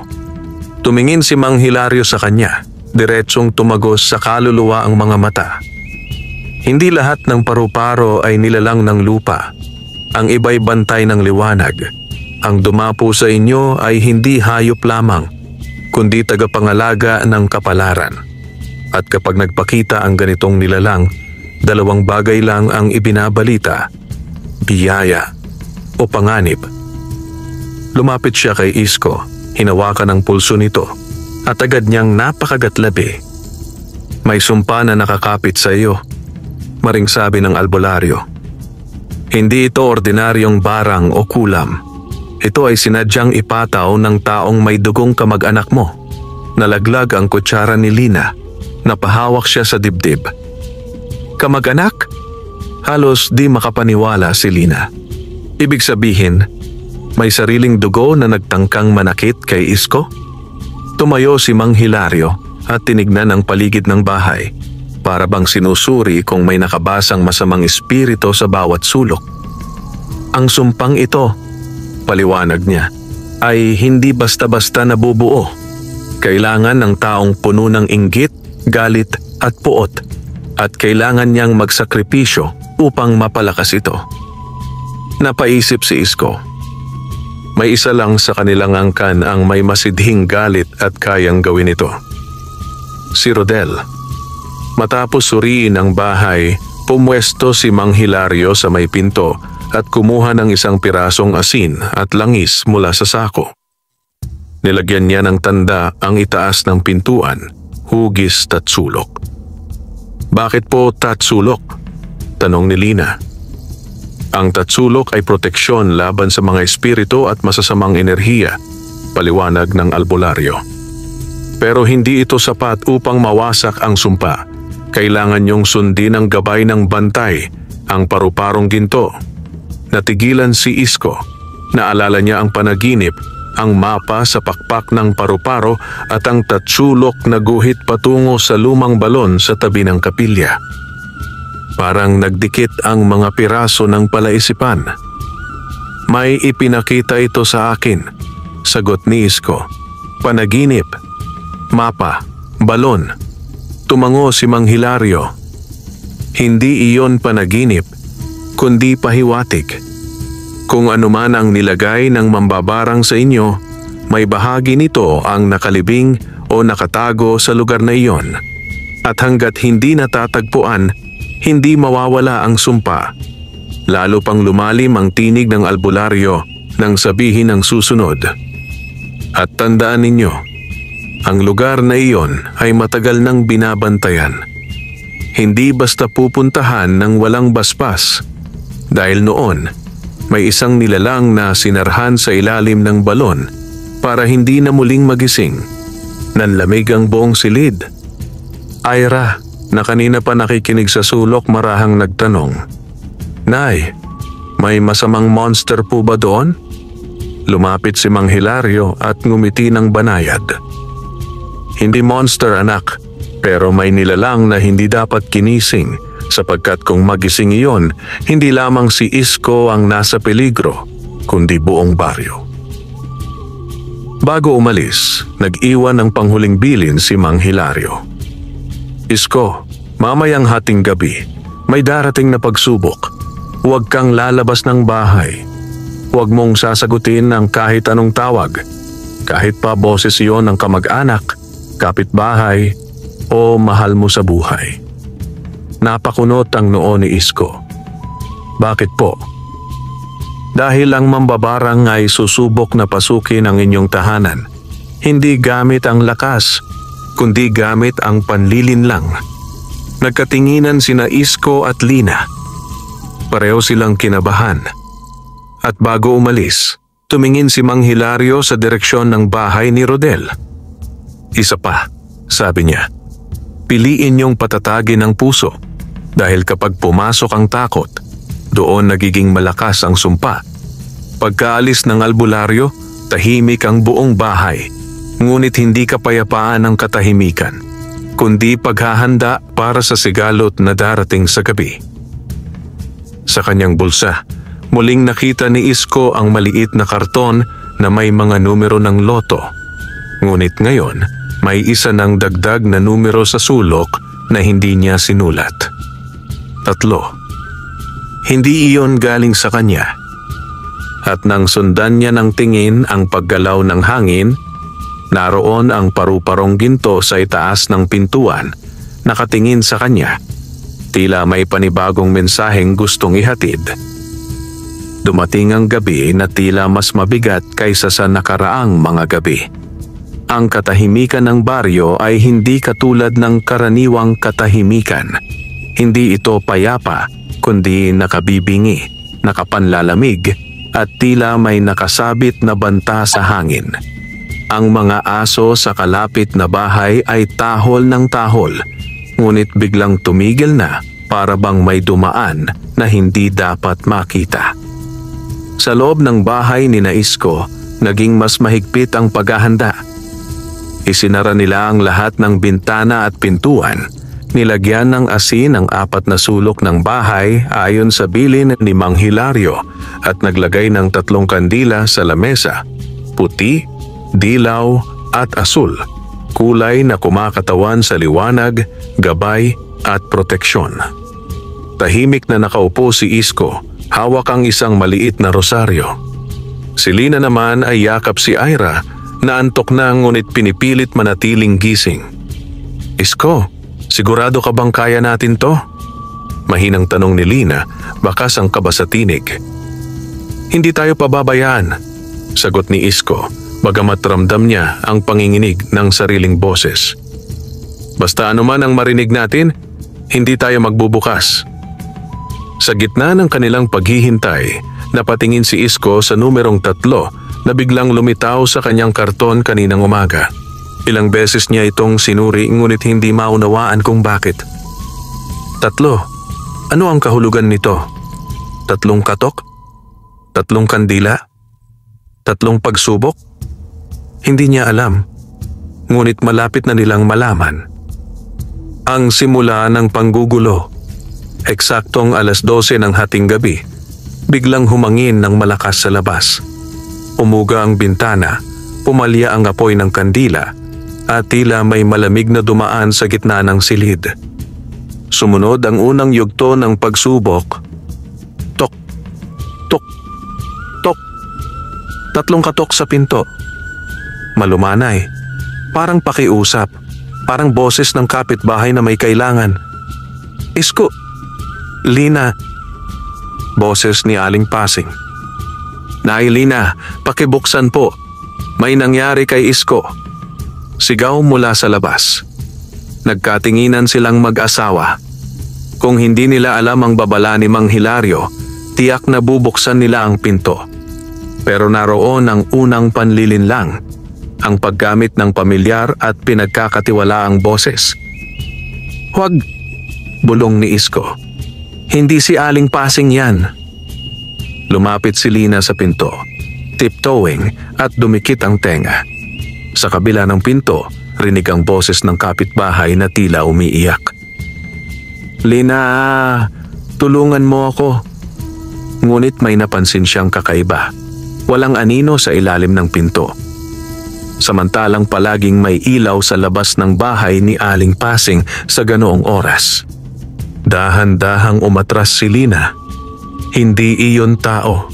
Tumingin si Mang Hilario sa kanya, diretsong tumagos sa kaluluwa ang mga mata. "Hindi lahat ng paru-paro ay nilalang ng lupa. Ang iba'y bantay ng liwanag. Ang dumapo sa inyo ay hindi hayop lamang, kundi tagapangalaga ng kapalaran. At kapag nagpakita ang ganitong nilalang, dalawang bagay lang ang ibinabalita: biyaya o panganib." Lumapit siya kay Isko, hinawakan ang pulso nito, at agad niyang napakagatlabi. "May sumpa na nakakapit sa iyo," maring sabi ng albularyo. "Hindi ito ordinaryong barang o kulam. Ito ay sinadyang ipataw ng taong may dugong kamag-anak mo." Nalaglag ang kutsara ni Lina. Napahawak siya sa dibdib. "Kamag-anak?" Halos di makapaniwala si Lina. Ibig sabihin, may sariling dugo na nagtangkang manakit kay Isko? Tumayo si Mang Hilario at tinignan ang paligid ng bahay, para bang sinusuri kung may nakabasang masamang espiritu sa bawat sulok. "Ang sumpang ito," paliwanag niya, "ay hindi basta-basta nabubuo. Kailangan ng taong puno ng inggit, galit at puot, at kailangan niyang magsakripisyo upang mapalakas ito." Napaisip si Isko. May isa lang sa kanilang angkan ang may masidhing galit at kayang gawin ito. Si Rodel. Matapos suriin ang bahay, pumwesto si Mang Hilario sa may pinto at kumuha ng isang pirasong asin at langis mula sa sako. Nilagyan niya ng tanda ang itaas ng pintuan, hugis tatsulok. "Bakit po tatsulok?" tanong ni Lina. "Ang tatsulok ay proteksyon laban sa mga espiritu at masasamang enerhiya," paliwanag ng albularyo. "Pero hindi ito sapat upang mawasak ang sumpa. Kailangan niyong sundin ang gabay ng bantay, ang paru-parong ginto." Natigilan si Isko. Naalala niya ang panaginip, ang mapa sa pakpak ng paru-paro at ang tatsulok na guhit patungo sa lumang balon sa tabi ng kapilya. Parang nagdikit ang mga piraso ng palaisipan. "May ipinakita ito sa akin," sagot ni Isko. "Panaginip, mapa, balon." Tumango si Mang Hilario. "Hindi iyon panaginip, kundi pahiwatig. Kung anuman ang nilagay ng mambabarang sa inyo, may bahagi nito ang nakalibing o nakatago sa lugar na iyon. At hanggat hindi natatagpuan, hindi mawawala ang sumpa. Lalo pang lumalim ang tinig ng albularyo nang sabihin ang susunod. At tandaan ninyo, ang lugar na iyon ay matagal nang binabantayan. Hindi basta pupuntahan ng walang basbas. Dahil noon, may isang nilalang na sinarhan sa ilalim ng balon para hindi na muling magising. Nanlamig ang buong silid. Ira, na kanina pa nakikinig sa sulok, marahang nagtanong, "Nay, may masamang monster po ba doon?" Lumapit si Mang Hilario at ngumiti ng banayad. "Hindi monster, anak, pero may nilalang na hindi dapat kinising sapagkat kung magising iyon, hindi lamang si Isko ang nasa peligro, kundi buong baryo." Bago umalis, nag-iwan ng panghuling bilin si Mang Hilario. "Isko, mamayang hating gabi, may darating na pagsubok. Huwag kang lalabas ng bahay. Huwag mong sasagutin ang kahit anong tawag, kahit pa boses iyon ng kamag-anak, kapitbahay, o mahal mo sa buhay." Napakunot ang noo ni Isko. "Bakit po?" "Dahil ang mambabarang ay susubok na pasukin ang inyong tahanan. Hindi gamit ang lakas, kundi gamit ang panlilinlang." Nagkatinginan sina Isko at Lina. Pareho silang kinabahan. At bago umalis, tumingin si Mang Hilario sa direksyon ng bahay ni Rodel. "Isa pa," sabi niya, "piliin niyong patatagin ang puso dahil kapag pumasok ang takot, doon nagiging malakas ang sumpa. Pagkaalis ng albularyo, tahimik ang buong bahay, ngunit hindi kapayapaan ang katahimikan, kundi paghahanda para sa sigalot na darating sa gabi." Sa kanyang bulsa, muling nakita ni Isko ang maliit na karton na may mga numero ng loto. Ngunit ngayon, may isa ng dagdag na numero sa sulok na hindi niya sinulat. 3. Hindi iyon galing sa kanya. At nang sundan niya ng tingin ang paggalaw ng hangin, naroon ang paru-parong ginto sa itaas ng pintuan, nakatingin sa kanya. Tila may panibagong mensaheng gustong ihatid. Dumating ang gabi na tila mas mabigat kaysa sa nakaraang mga gabi. Ang katahimikan ng baryo ay hindi katulad ng karaniwang katahimikan. Hindi ito payapa, kundi nakabibingi, nakapanlalamig, at tila may nakasabit na banta sa hangin. Ang mga aso sa kalapit na bahay ay tahol ng tahol, ngunit biglang tumigil na para bang may dumaan na hindi dapat makita. Sa loob ng bahay ni Isko, naging mas mahigpit ang paghahanda. Isinara nila ang lahat ng bintana at pintuan, nilagyan ng asin ang 4 na sulok ng bahay ayon sa bilin ni Mang Hilario at naglagay ng 3 kandila sa lamesa, puti, dilaw at asul, kulay na kumakatawan sa liwanag, gabay at proteksyon. Tahimik na nakaupo si Isko, hawak ang isang maliit na rosaryo. Si Lina naman ay yakap si Ira na antok na ngunit pinipilit manatiling gising. "Isko, sigurado ka bang kaya natin to?" Mahinang tanong ni Lina, bakas ang kaba sa tinig. "Hindi tayo pababayaan," sagot ni Isko, bagamat ramdam niya ang panginginig ng sariling boses. "Basta anuman ang marinig natin, hindi tayo magbubukas." Sa gitna ng kanilang paghihintay, napatingin si Isko sa numerong 3 na biglang lumitaw sa kanyang karton kaninang umaga. Ilang beses niya itong sinuri ngunit hindi maunawaan kung bakit. 3. Ano ang kahulugan nito? 3 katok? 3 kandila? 3 pagsubok? Hindi niya alam, ngunit malapit na nilang malaman. Ang simula ng panggugulo. Eksaktong 12:00 ng hating gabi, biglang humangin ng malakas sa labas. Umuga ang bintana, pumalya ang apoy ng kandila, at tila may malamig na dumaan sa gitna ng silid. Sumunod ang unang yugto ng pagsubok. Tok, tok, tok. 3 katok sa pinto. Malumanay, parang pakiusap, parang boses ng kapitbahay na may kailangan. "Isko, Lina, Boses ni Aling Pasing. "Nay Lina, pakibuksan po. May nangyari kay Isko." Sigaw mula sa labas. Nagkatinginan silang mag-asawa. Kung hindi nila alam ang babala ni Mang Hilario, tiyak na bubuksan nila ang pinto. Pero naroon ang unang panlilinlang, ang paggamit ng pamilyar at pinagkakatiwalaang boses. "Huwag!" bulong ni Isko. "Hindi si Aling Pasing yan." Lumapit si Lina sa pinto, tiptoeing at dumikit ang tenga. Sa kabila ng pinto, rinig ang boses ng kapitbahay na tila umiiyak. "Lina, tulungan mo ako." Ngunit may napansin siyang kakaiba. Walang anino sa ilalim ng pinto. Samantalang palaging may ilaw sa labas ng bahay ni Aling Pasing sa ganoong oras. Dahan-dahang umatras si Lina. Hindi iyon tao.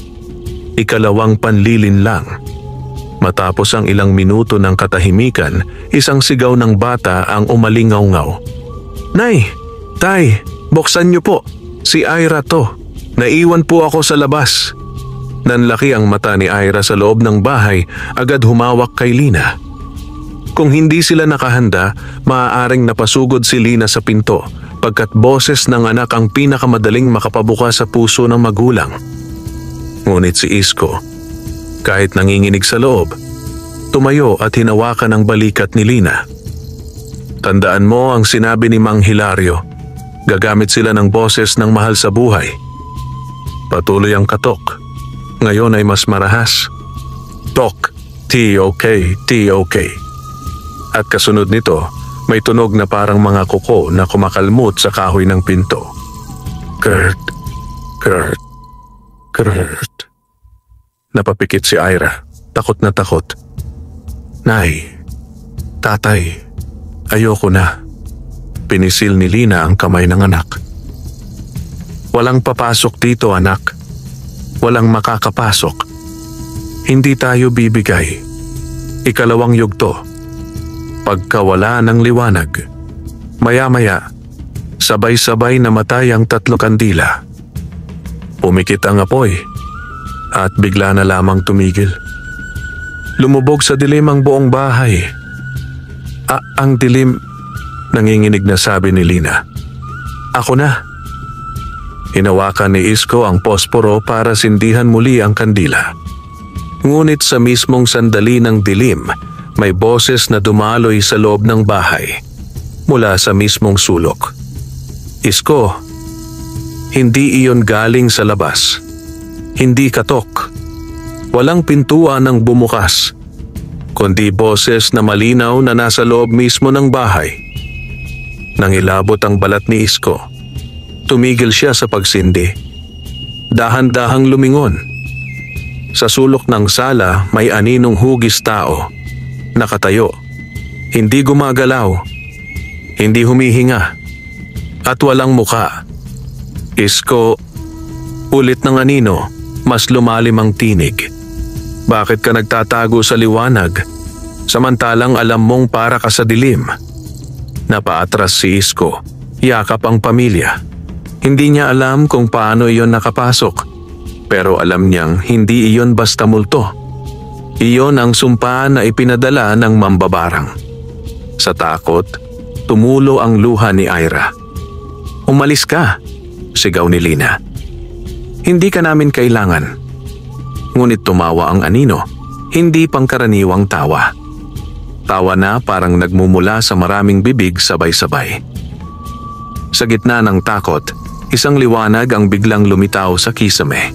Ikalawang panlilinlang. Matapos ang ilang minuto ng katahimikan, isang sigaw ng bata ang umalingaw-ngaw. "Nay! Tay! Buksan niyo po! Si Ira to! Naiwan po ako sa labas!" Nanlaki ang mata ni Ira sa loob ng bahay, agad humawak kay Lina. Kung hindi sila nakahanda, maaaring napasugod si Lina sa pinto, pagkat boses ng anak ang pinakamadaling makapabuka sa puso ng magulang. Ngunit si Isko, kahit nanginginig sa loob, tumayo at hinawakan ang balikat ni Lina. "Tandaan mo ang sinabi ni Mang Hilario. Gagamit sila ng boses ng mahal sa buhay." Patuloy ang katok. Ngayon ay mas marahas. "Tok, T-OK, T-OK." At kasunod nito, may tunog na parang mga kuko na kumakalmot sa kahoy ng pinto. "Kurt, Kurt, Kurt." Napapikit si Ira, takot na takot. "Nay, tatay, ayoko na." Pinisil ni Lina ang kamay ng anak. "Walang papasok dito, anak. Walang makakapasok. Hindi tayo bibigay." Ikalawang yugto. Pagkawala ng liwanag. Maya-maya, sabay-sabay namatay ang 3 kandila. Pumikit ang apoy at bigla na lamang tumigil. Lumubog sa dilim ang buong bahay. Ang dilim," nanginginig na sabi ni Lina. "Ako na." Hinawakan ni Isko ang posporo para sindihan muli ang kandila. Ngunit sa mismong sandali ng dilim, may boses na dumaloy sa loob ng bahay, mula sa mismong sulok. "Isko, hindi iyon galing sa labas. Hindi katok. Walang pintuan ang bumukas, kundi boses na malinaw na nasa loob mismo ng bahay." Nang ilabot ang balat ni Isko, tumigil siya sa pagsindi. Dahan-dahang lumingon. Sa sulok ng sala may aninong hugis tao. Nakatayo. Hindi gumagalaw. Hindi humihinga. At walang muka. "Isko," ulit ng anino, mas lumalim ang tinig. "Bakit ka nagtatago sa liwanag, samantalang alam mong para ka sa dilim?" Napaatras si Isko. Yakap ang pamilya. Hindi niya alam kung paano iyon nakapasok, pero alam niyang hindi iyon basta multo. Iyon ang sumpa na ipinadala ng mambabarang. Sa takot, tumulo ang luha ni Ira. "Umalis ka," sigaw ni Lina. "Hindi ka namin kailangan." Ngunit tumawa ang anino, hindi pangkaraniwang tawa. Tawa na parang nagmumula sa maraming bibig sabay-sabay. Sa gitna ng takot, isang liwanag ang biglang lumitaw sa kisame.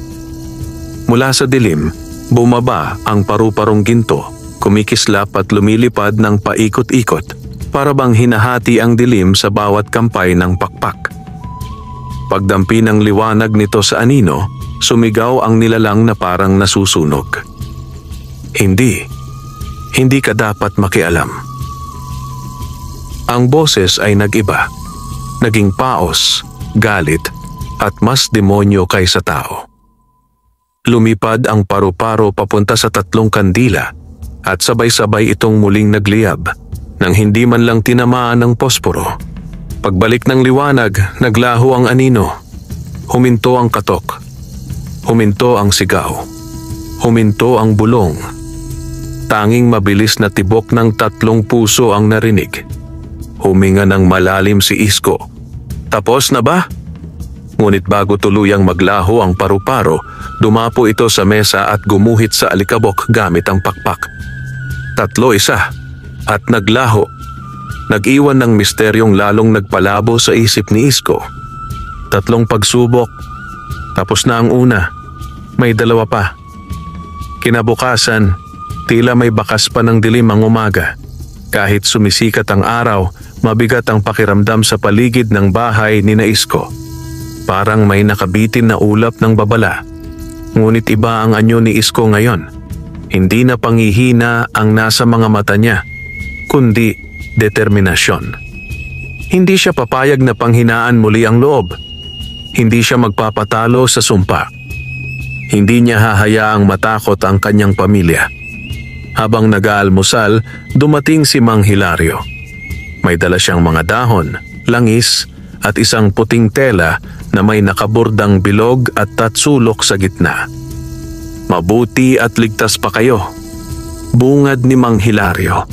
Mula sa dilim, bumaba ang paru-parong ginto, kumikislap at lumilipad ng paikot-ikot, para bang hinahati ang dilim sa bawat kampay ng pakpak. Pagdampi ng liwanag nito sa anino, sumigaw ang nilalang na parang nasusunog. Hindi ka dapat makialam." Ang boses ay nag-iba. Naging paos, galit, at mas demonyo kaysa tao. Lumipad ang paru-paro papunta sa 3 kandila at sabay-sabay itong muling nagliyab nang hindi man lang tinamaan ng posporo. Pagbalik ng liwanag, naglaho ang anino. Huminto ang katok. Huminto ang sigaw. Huminto ang bulong. Tanging mabilis na tibok ng 3 puso ang narinig. Huminga ng malalim si Isko. Tapos na ba? Ngunit bago tuluyang maglaho ang paru-paro, dumapo ito sa mesa at gumuhit sa alikabok gamit ang pakpak. 3-1 at naglaho. Nag-iwan ng misteryong lalong nagpalabo sa isip ni Isko. 3 pagsubok. Tapos na ang una. May 2 pa. Kinabukasan, tila may bakas pa ng dilim ang umaga. Kahit sumisikat ang araw, mabigat ang pakiramdam sa paligid ng bahay ni Isko. Parang may nakabitin na ulap ng babala. Ngunit iba ang anyo ni Isko ngayon. Hindi na panghihina ang nasa mga mata niya, kundi determinasyon. Hindi siya papayag na panghinaan muli ang loob. Hindi siya magpapatalo sa sumpa. Hindi niya hahayaang matakot ang kanyang pamilya. Habang nag-aalmusal, dumating si Mang Hilario. May dala siyang mga dahon, langis, at isang puting tela na may nakabordang bilog at tatsulok sa gitna. Mabuti at ligtas pa kayo, bungad ni Mang Hilario.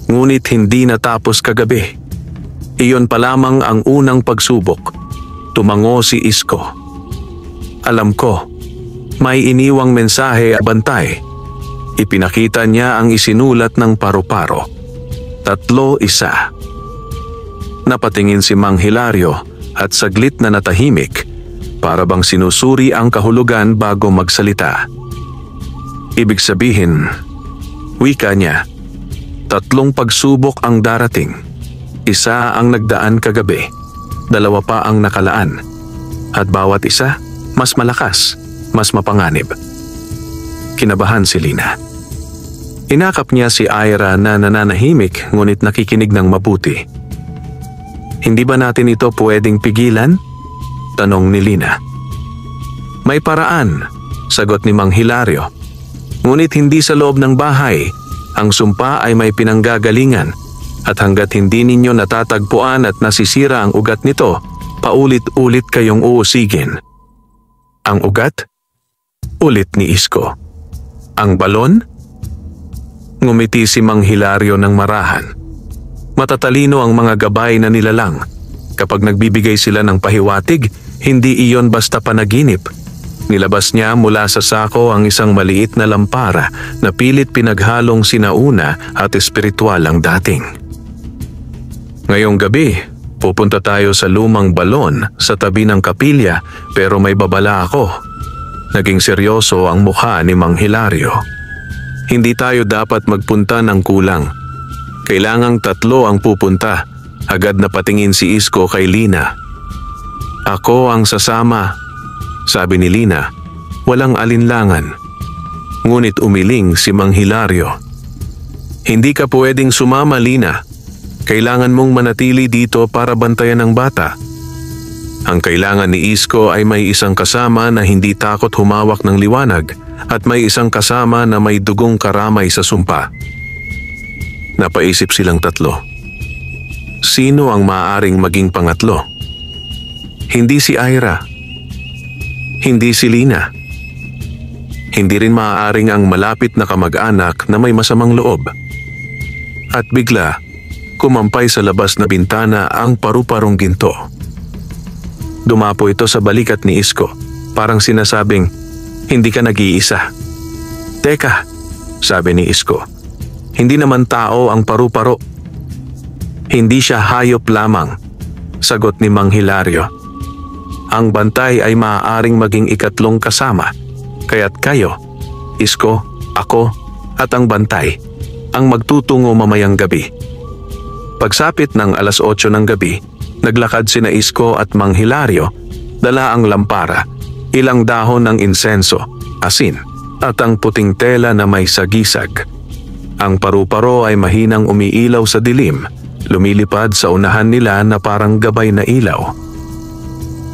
Ngunit hindi natapos kagabi. Iyon pa lamang ang unang pagsubok. Tumango si Isko. Alam ko, may iniwang mensahe at bantay. Ipinakita niya ang isinulat ng paru-paro. 3-1. Napatingin si Mang Hilario at saglit na natahimik, para bang sinusuri ang kahulugan bago magsalita. Ibig sabihin, wika niya, 3 pagsubok ang darating. 1 ang nagdaan kagabi, 2 pa ang nakalaan. At bawat isa, mas malakas, mas mapanganib. Kinabahan si Lina. Inakap niya si Ira na nananahimik ngunit nakikinig ng mabuti. Hindi ba natin ito pwedeng pigilan? Tanong ni Lina. May paraan, sagot ni Mang Hilario. Ngunit hindi sa loob ng bahay. Ang sumpa ay may pinanggagalingan at hanggat hindi ninyo natatagpuan at nasisira ang ugat nito, paulit-ulit kayong uusigin. Ang ugat? Ulit ni Isko. Ang balon? Ngumiti si Mang Hilario ng marahan. Matatalino ang mga gabay na nilalang. Kapag nagbibigay sila ng pahiwatig, hindi iyon basta panaginip. Nilabas niya mula sa sako ang isang maliit na lampara na pilit pinaghalong sinauna at espiritual ang dating. Ngayong gabi, pupunta tayo sa lumang balon sa tabi ng kapilya pero may babala ako. Naging seryoso ang mukha ni Mang Hilario. Hindi tayo dapat magpunta ng kulang. Kailangang 3 ang pupunta. Agad na patingin si Isko kay Lina. Ako ang sasama, sabi ni Lina, walang alinlangan. Ngunit umiling si Mang Hilario. Hindi ka pwedeng sumama, Lina. Kailangan mong manatili dito para bantayan ang bata. Ang kailangan ni Isko ay may isang kasama na hindi takot humawak ng liwanag at may isang kasama na may dugong karamay sa sumpa. Napaisip silang 3. Sino ang maaaring maging pangatlo? Hindi si Ira. Hindi si Lina. Hindi rin maaaring ang malapit na kamag-anak na may masamang loob. At bigla, kumampay sa labas na bintana ang paru-parong ginto. Dumapo ito sa balikat ni Isko, parang sinasabing, hindi ka nag-iisa. Teka, sabi ni Isko. Hindi naman tao ang paru-paro. Hindi siya hayop lamang, sagot ni Mang Hilario. Ang bantay ay maaaring maging 3 kasama, kaya't kayo, Isko, ako, at ang bantay, ang magtutungo mamayang gabi. Pagsapit ng 8:00 ng gabi, naglakad sina Isko at Mang Hilario, dala ang lampara, ilang dahon ng insenso, asin, at ang puting tela na may sagisag. Ang paru-paro ay mahinang umiilaw sa dilim, lumilipad sa unahan nila na parang gabay na ilaw.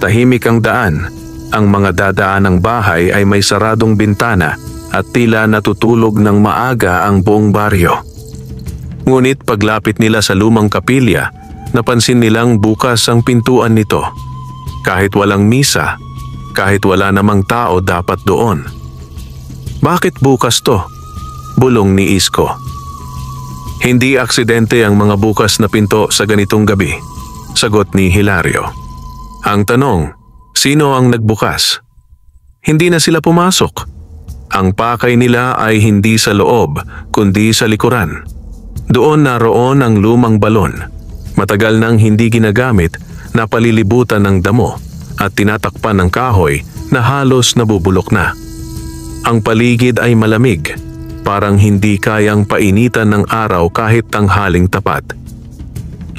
Tahimik ang daan, ang mga dadaan ng bahay ay may saradong bintana at tila natutulog ng maaga ang buong baryo. Ngunit paglapit nila sa lumang kapilya, napansin nilang bukas ang pintuan nito. Kahit walang misa, kahit wala namang tao dapat doon. Bakit bukas to? Bulong ni Isko. Hindi aksidente ang mga bukas na pinto sa ganitong gabi, sagot ni Hilario. Ang tanong, sino ang nagbukas? Hindi na sila pumasok. Ang pakay nila ay hindi sa loob, kundi sa likuran. Doon naroon ang lumang balon. Matagal nang hindi ginagamit, na palilibutan ng damo at tinatakpan ng kahoy na halos nabubulok na. Ang paligid ay malamig, parang hindi kayang painitan ng araw kahit tanghaling tapat.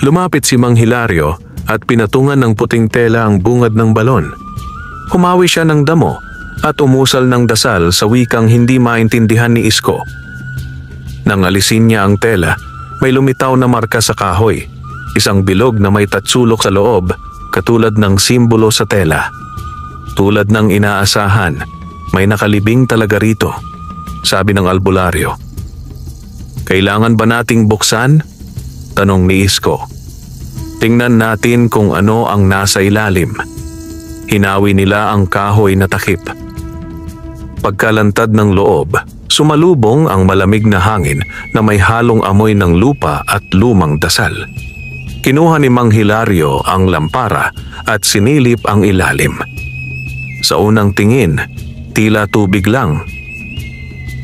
Lumapit si Mang Hilario at pinatungan ng puting tela ang bungad ng balon. Humawi siya ng damo at umusal ng dasal sa wikang hindi maintindihan ni Isko. Nang alisin niya ang tela, may lumitaw na marka sa kahoy. Isang bilog na may tatsulok sa loob, katulad ng simbolo sa tela. Tulad ng inaasahan, may nakalibing talaga rito, sabi ng albularyo. Kailangan ba nating buksan? Tanong ni Isko. Tingnan natin kung ano ang nasa ilalim. Hinawi nila ang kahoy na takip. Pagkalantad ng loob, sumalubong ang malamig na hangin na may halong amoy ng lupa at lumang dasal. Kinuha ni Mang Hilario ang lampara at sinilip ang ilalim. Sa unang tingin, tila tubig lang.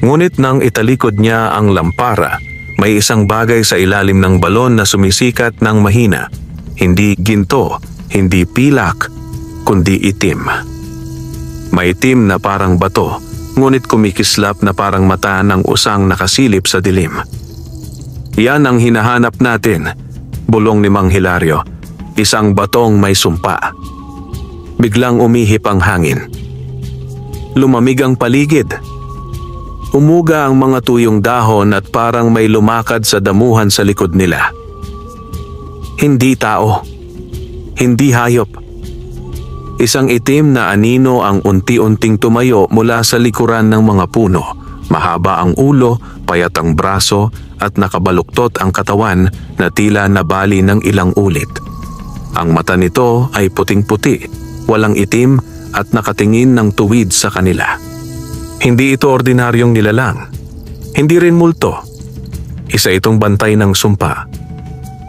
Ngunit nang italikod niya ang lampara, may isang bagay sa ilalim ng balon na sumisikat ng mahina. Hindi ginto, hindi pilak, kundi itim. Maitim na parang bato, ngunit kumikislap na parang mata ng usang nakasilip sa dilim. Yan ang hinahanap natin, bulong ni Mang Hilario. Isang batong may sumpa. Biglang umihip ang hangin. Lumamig ang paligid. Umuga ang mga tuyong dahon at parang may lumakad sa damuhan sa likod nila. Hindi tao. Hindi hayop. Isang itim na anino ang unti-unting tumayo mula sa likuran ng mga puno. Mahaba ang ulo, payat ang braso at nakabaluktot ang katawan na tila nabali ng ilang ulit. Ang mata nito ay puting-puti, walang itim at nakatingin ng tuwid sa kanila. Hindi ito ordinaryong nilalang. Hindi rin multo. Isa itong bantay ng sumpa.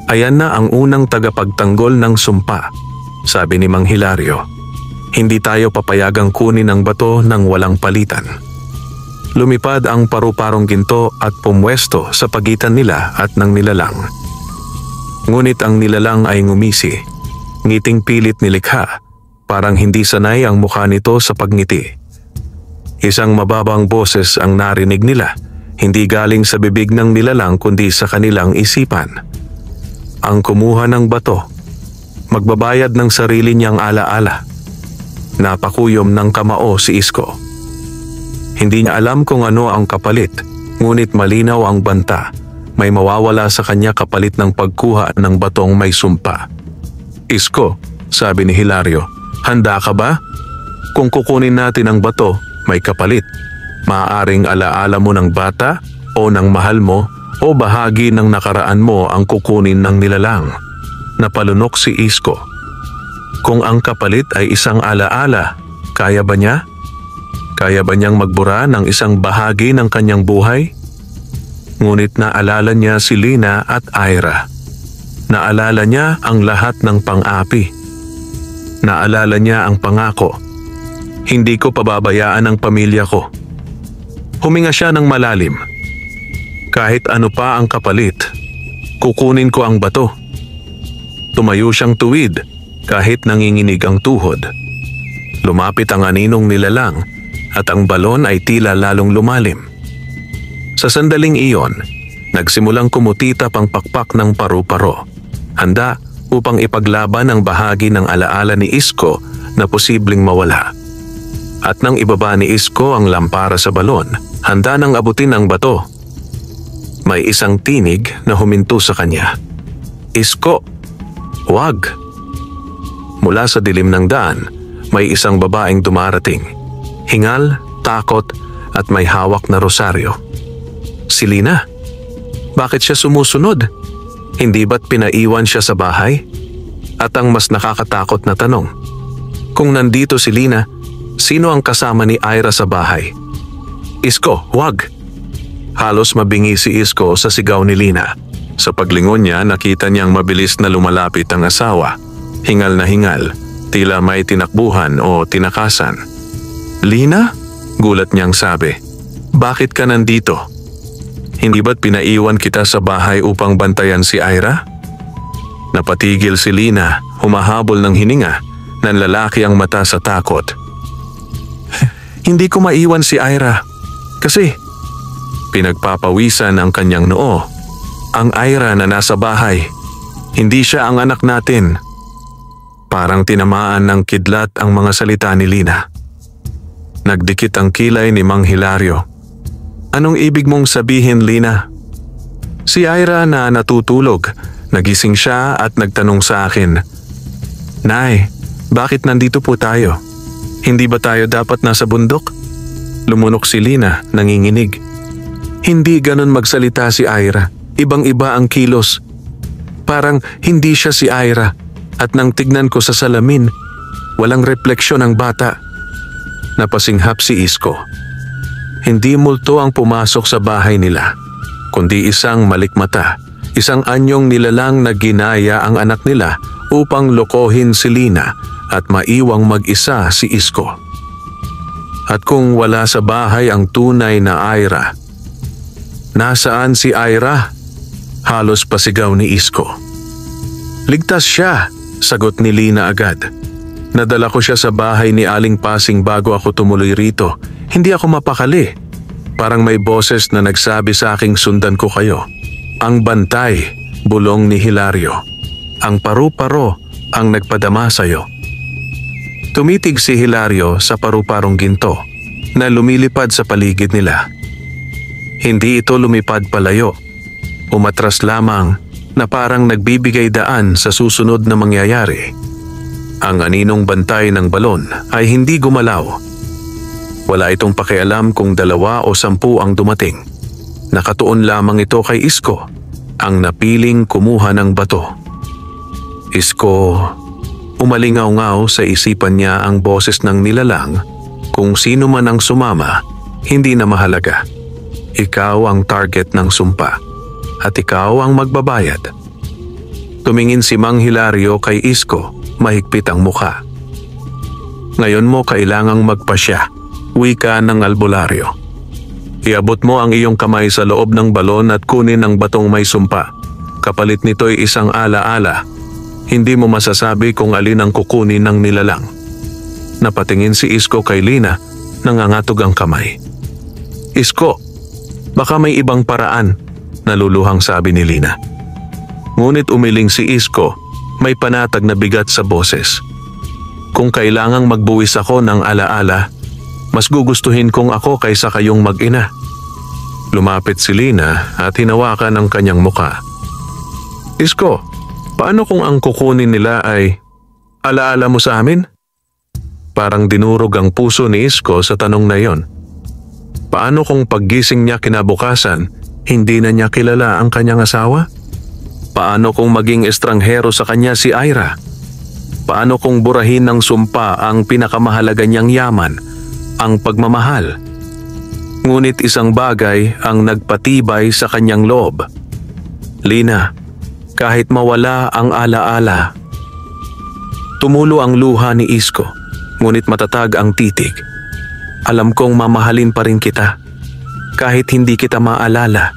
Ayan na ang unang tagapagtanggol ng sumpa, sabi ni Mang Hilario. Hindi tayo papayagang kunin ang bato ng walang palitan. Lumipad ang paru-parong ginto at pumwesto sa pagitan nila at ng nilalang. Ngunit ang nilalang ay ngumisi, ngiting pilit nilikha, parang hindi sanay ang mukha nito sa pagngiti. Isang mababang boses ang narinig nila, hindi galing sa bibig ng nilalang kundi sa kanilang isipan. Ang kumuha ng bato, magbabayad ng sarili niyang alaala. Napakuyom ng kamao si Isko. Hindi niya alam kung ano ang kapalit, ngunit malinaw ang banta. May mawawala sa kanya kapalit ng pagkuha ng batong may sumpa. Isko, sabi ni Hilario, handa ka ba? Kung kukunin natin ang bato, may kapalit. Maaaring alaala mo ng bata o ng mahal mo o bahagi ng nakaraan mo ang kukunin ng nilalang. Napalunok si Isko. Kung ang kapalit ay isang alaala, kaya ba niya? Kaya ba niyang magbura ng isang bahagi ng kanyang buhay? Ngunit naalala niya si Lina at Ira. Naalala niya ang lahat ng pang-api. Naalala niya ang pangako. Hindi ko pababayaan ang pamilya ko. Huminga siya ng malalim. Kahit ano pa ang kapalit, kukunin ko ang bato. Tumayo siyang tuwid kahit nanginginig ang tuhod. Lumapit ang aninong nilalang at ang balon ay tila lalong lumalim. Sa sandaling iyon, nagsimulang kumutitap ang pakpak ng paru-paro, handa upang ipaglaban ang bahagi ng alaala ni Isko na posibleng mawala. At nang ibaba ni Isko ang lampara sa balon, handa nang abutin ang bato. May isang tinig na huminto sa kanya. Isko, wag! Mula sa dilim ng daan, may isang babaeng dumarating. Hingal, takot at may hawak na rosaryo. Si Lina. Bakit siya sumusunod? Hindi ba't pinaiwan siya sa bahay? At ang mas nakakatakot na tanong, kung nandito si Lina, Sino ang kasama ni Ira sa bahay? Isko, wag! Halos mabingi si Isko sa sigaw ni Lina. Sa paglingon niya, nakita niyang mabilis na lumalapit ang asawa. Hingal na hingal, tila may tinakbuhan o tinakasan. Lina? Gulat niyang sabi. Bakit ka nandito? Hindi ba't pinaiwan kita sa bahay upang bantayan si Ira? Napatigil si Lina, humahabol ng hininga, nanlalaki ang mata sa takot. Hindi ko maiwan si Ira. Kasi pinagpapawisan ang kanyang noo. Ang Ira na nasa bahay, hindi siya ang anak natin. Parang tinamaan ng kidlat ang mga salita ni Lina. Nagdikit ang kilay ni Mang Hilario. Anong ibig mong sabihin, Lina? Si Ira na natutulog, nagising siya at nagtanong sa akin, Nay, bakit nandito po tayo? Hindi ba tayo dapat nasa bundok? Lumunok si Lina, nanginginig. Hindi ganon magsalita si Ira. Ibang-iba ang kilos. Parang hindi siya si Ira. At nang tignan ko sa salamin, walang refleksyon ang bata. Napasinghap si Isko. Hindi multo ang pumasok sa bahay nila, kundi isang malikmata, isang anyong nilalang na ginaya ang anak nila upang lokohin si Lina at maiwang mag-isa si Isko. At kung wala sa bahay ang tunay na Ira, nasaan si Ira? Halos pasigaw ni Isko. Ligtas siya, sagot ni Lina agad. Nadala ko siya sa bahay ni Aling Pasing bago ako tumuloy rito. Hindi ako mapakali. Parang may boses na nagsabi sa aking sundan ko kayo. Ang bantay, bulong ni Hilario. Ang paru-paro ang nagpadama sa'yo. Tumitig si Hilario sa paru-parong ginto na lumilipad sa paligid nila. Hindi ito lumipad palayo. Umatras lamang na parang nagbibigay daan sa susunod na mangyayari. Ang aninong bantay ng balon ay hindi gumalaw. Wala itong pakialam kung 2 o 10 ang dumating. Nakatuon lamang ito kay Isko, ang napiling kumuha ng bato. Isko, umalingaw-ngaw sa isipan niya ang boses ng nilalang. Kung sino man ang sumama, hindi na mahalaga. Ikaw ang target ng sumpa at ikaw ang magbabayad. Tumingin si Mang Hilario kay Isko, mahigpit ang mukha. Ngayon mo kailangang magpasya, wika ng albularyo. Iabot mo ang iyong kamay sa loob ng balon at kunin ang batong may sumpa. Kapalit nito'y isang ala-ala. Hindi mo masasabi kung alin ang kukunin ng nilalang. Napatingin si Isko kay Lina, nangangatog ang kamay. Isko, baka may ibang paraan, naluluhang sabi ni Lina. Ngunit umiling si Isko, may panatag na bigat sa boses. Kung kailangang magbuwis ako ng ala-ala, mas gugustuhin kong ako kaysa kayong mag-ina. Lumapit si Lina at hinawakan ang kanyang muka. Isko, paano kung ang kukunin nila ay ala-ala mo sa amin? Parang dinurog ang puso ni Isko sa tanong na yon. Paano kung paggising niya kinabukasan, hindi na niya kilala ang kanyang asawa? Paano kung maging estranghero sa kanya si Ira? Paano kung burahin ng sumpa ang pinakamahalaga niyang yaman, ang pagmamahal? Ngunit isang bagay ang nagpatibay sa kanyang loob. Lina, kahit mawala ang ala-ala. Tumulo ang luha ni Isko, ngunit matatag ang titig. Alam kong mamahalin pa rin kita, kahit hindi kita maalala.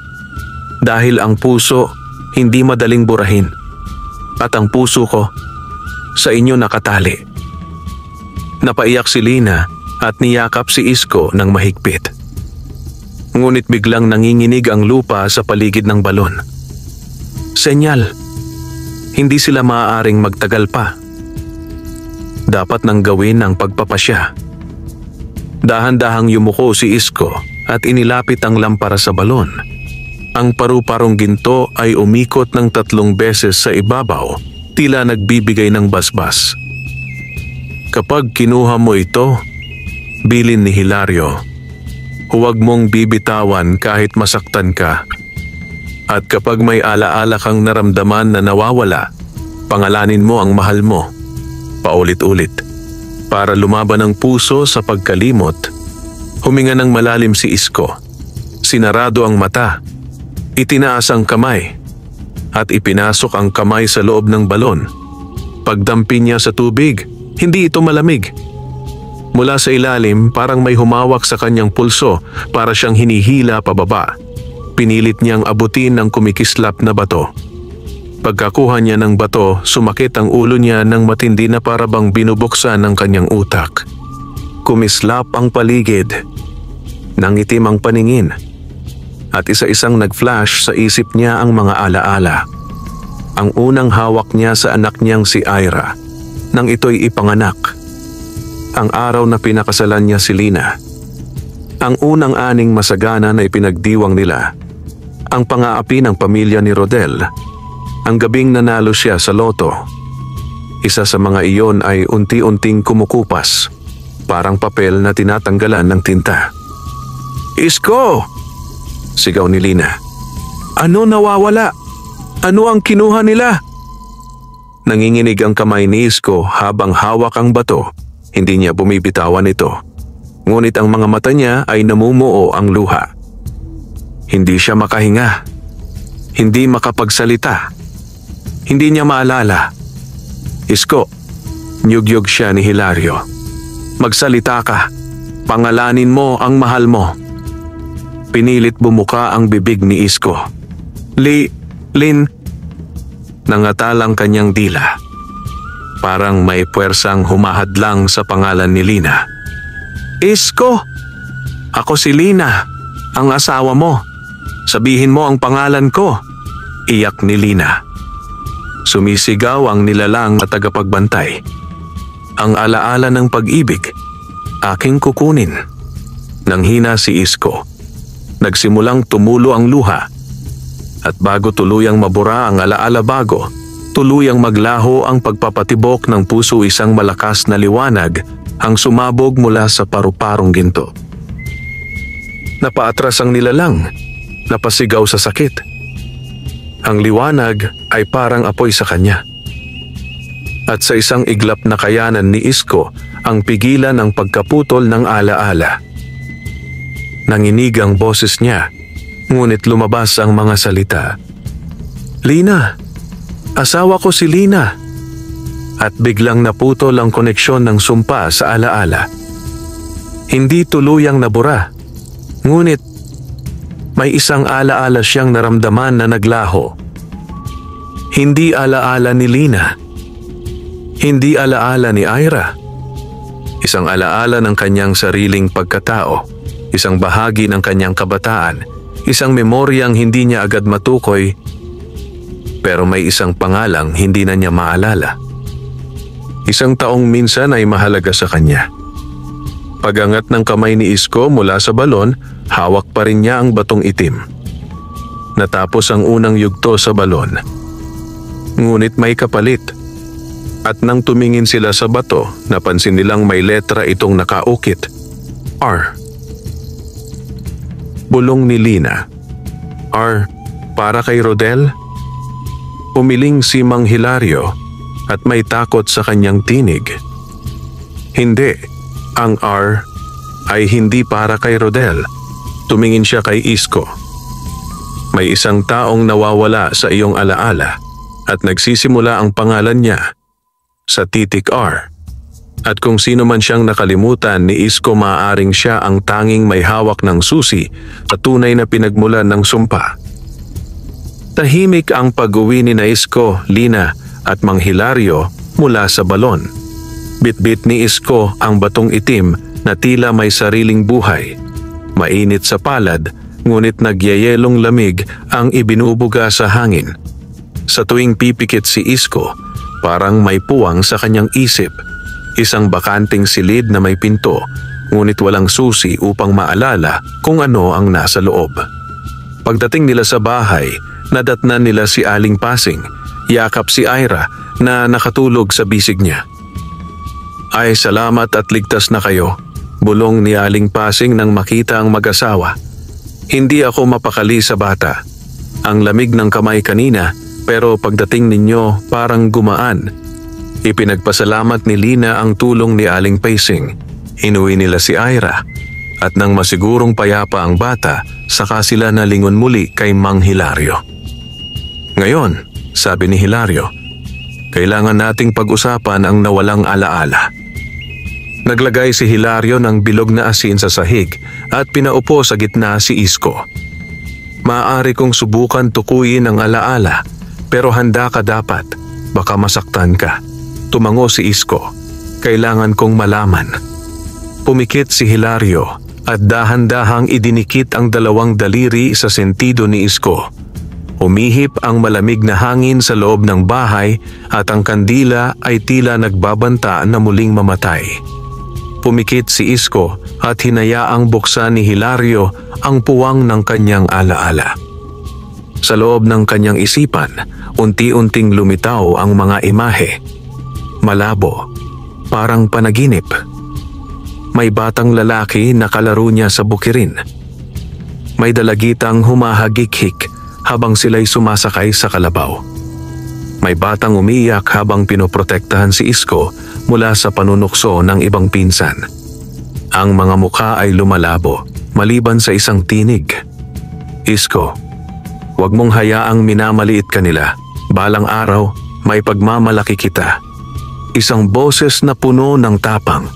Dahil ang puso, hindi madaling burahin. At ang puso ko, sa inyo nakatali. Napaiyak si Lina at niyakap si Isko ng mahigpit. Ngunit biglang nanginginig ang lupa sa paligid ng balon. Senyal, hindi sila maaaring magtagal pa. Dapat nang gawin ang pagpapasya. Dahan-dahang yumuko si Isko at inilapit ang lampara sa balon. Ang paru-parong ginto ay umikot ng 3 beses sa ibabaw, tila nagbibigay ng basbas. Kapag kinuha mo ito, bilin ni Hilario, huwag mong bibitawan kahit masaktan ka. At kapag may alaala kang naramdaman na nawawala, pangalanin mo ang mahal mo. Paulit-ulit. Para lumaban ang puso sa pagkalimot, huminga ng malalim si Isko. Sinarado ang mata, itinaas ang kamay, at ipinasok ang kamay sa loob ng balon. Pagdampi niya sa tubig, hindi ito malamig. Mula sa ilalim, parang may humawak sa kanyang pulso para siyang hinihila pababa. Pinilit niyang abutin ang kumikislap na bato. Pagkakuha niya ng bato, sumakit ang ulo niya ng matindi na para bang binubuksan ng kanyang utak. Kumislap ang paligid. Nangitim ang paningin. At isa-isang nag-flash sa isip niya ang mga alaala. Ang unang hawak niya sa anak niyang si Ira, nang ito'y ipanganak. Ang araw na pinakasalan niya si Lina. Ang unang aning masagana na ipinagdiwang nila. Ang pang-aapi ng pamilya ni Rodel. Ang gabing nanalo siya sa loto. Isa sa mga iyon ay unti-unting kumukupas, parang papel na tinatanggalan ng tinta. "Isko!" sigaw ni Lina. "Ano nawawala? Ano ang kinuha nila?" Nanginginig ang kamay ni Isko habang hawak ang bato. Hindi niya bumibitawan ito. Ngunit ang mga mata niya ay namumuo ang luha. Hindi siya makahinga. Hindi makapagsalita. Hindi niya maalala. "Isko," nyugyug siya ni Hilario. "Magsalita ka. Pangalanin mo ang mahal mo." Pinilit bumuka ang bibig ni Isko. Lin, nangatalang kanyang dila. Parang may puwersang humahadlang sa pangalan ni Lina. "Isko! Ako si Lina, ang asawa mo. Sabihin mo ang pangalan ko." Iyak ni Lina. Sumisigaw ang nilalang at tagapagbantay. "Ang alaala ng pag-ibig, aking kukunin." Nanghina si Isko. Nagsimulang tumulo ang luha. At bago tuluyang mabura ang alaala bago, tuluyang maglaho ang pagpapatibok ng puso, isang malakas na liwanag ang sumabog mula sa paru-parong ginto. Napaatras ang nilalang, napasigaw sa sakit. Ang liwanag ay parang apoy sa kanya. At sa isang iglap na kayanan ni Isko ang pigilan ng pagkaputol ng alaala. Nanginig ang boses niya, ngunit lumabas ang mga salita. "Lina! Asawa ko si Lina!" At biglang naputol ang koneksyon ng sumpa sa alaala. Hindi tuluyang nabura, ngunit may isang alaala siyang naramdaman na naglaho. Hindi alaala ni Lina. Hindi alaala ni Ira. Isang alaala ng kanyang sariling pagkatao, isang bahagi ng kanyang kabataan, isang memoryang hindi niya agad matukoy, pero may isang pangalang hindi na niya maalala. Isang taong minsan ay mahalaga sa kanya. Pagangat ng kamay ni Isko mula sa balon, hawak pa rin niya ang batong itim. Natapos ang unang yugto sa balon. Ngunit may kapalit. At nang tumingin sila sa bato, napansin nilang may letra itong nakaukit. R. Bulong ni Lina. "R para kay Rodel?" Umiling si Mang Hilario at may takot sa kanyang tinig. Hindi, ang R ay hindi para kay Rodel. Tumingin siya kay Isko. "May isang taong nawawala sa iyong alaala at nagsisimula ang pangalan niya sa titik R. At kung sino man siyang nakalimutan ni Isko, maaaring siya ang tanging may hawak ng susi at tunay na pinagmulan ng sumpa." Tahimik ang pag-uwi ni Isko, Lina at Mang Hilario mula sa balon. Bitbit ni Isko ang batong itim na tila may sariling buhay. Mainit sa palad, ngunit nagyayelong lamig ang ibinubuga sa hangin. Sa tuwing pipikit si Isko, parang may puwang sa kanyang isip. Isang bakanting silid na may pinto, ngunit walang susi upang maalala kung ano ang nasa loob. Pagdating nila sa bahay, nadatnan nila si Aling Pasing, yakap si Ira na nakatulog sa bisig niya. "Ay, salamat at ligtas na kayo," bulong ni Aling Pasing nang makita ang mag-asawa. "Hindi ako mapakali sa bata. Ang lamig ng kamay kanina, pero pagdating ninyo parang gumaan. Ipinagpasalamat ni Lina ang tulong ni Aling Pacing. Inuwi nila si Ira at nang masigurong payapa ang bata, saka sila nalingon muli kay Mang Hilario. Ngayon, sabi ni Hilario, kailangan nating pag-usapan ang nawalang alaala. Naglagay si Hilario ng bilog na asin sa sahig at pinaupo sa gitna si Isko. Maaari kong subukan tukuyin ang alaala, pero handa ka dapat, baka masaktan ka. Tumango si Isko, kailangan kong malaman. Pumikit si Hilario at dahan-dahang idinikit ang dalawang daliri sa sentido ni Isko. Humihip ang malamig na hangin sa loob ng bahay at ang kandila ay tila nagbabanta na muling mamatay. Pumikit si Isko at hinayaang buksan ni Hilario ang puwang ng kanyang alaala. Sa loob ng kanyang isipan, unti-unting lumitaw ang mga imahe. Malabo, parang panaginip. May batang lalaki na kalaro niya sa bukirin. May dalagitang humahagik-hik habang sila'y sumasakay sa kalabaw. May batang umiyak habang pinoprotektahan si Isko mula sa panunukso ng ibang pinsan. Ang mga mukha ay lumalabo, maliban sa isang tinig. Isko, huwag mong hayaang minamaliit ka nila. Balang araw, may pagmamalaki kita. Isang boses na puno ng tapang.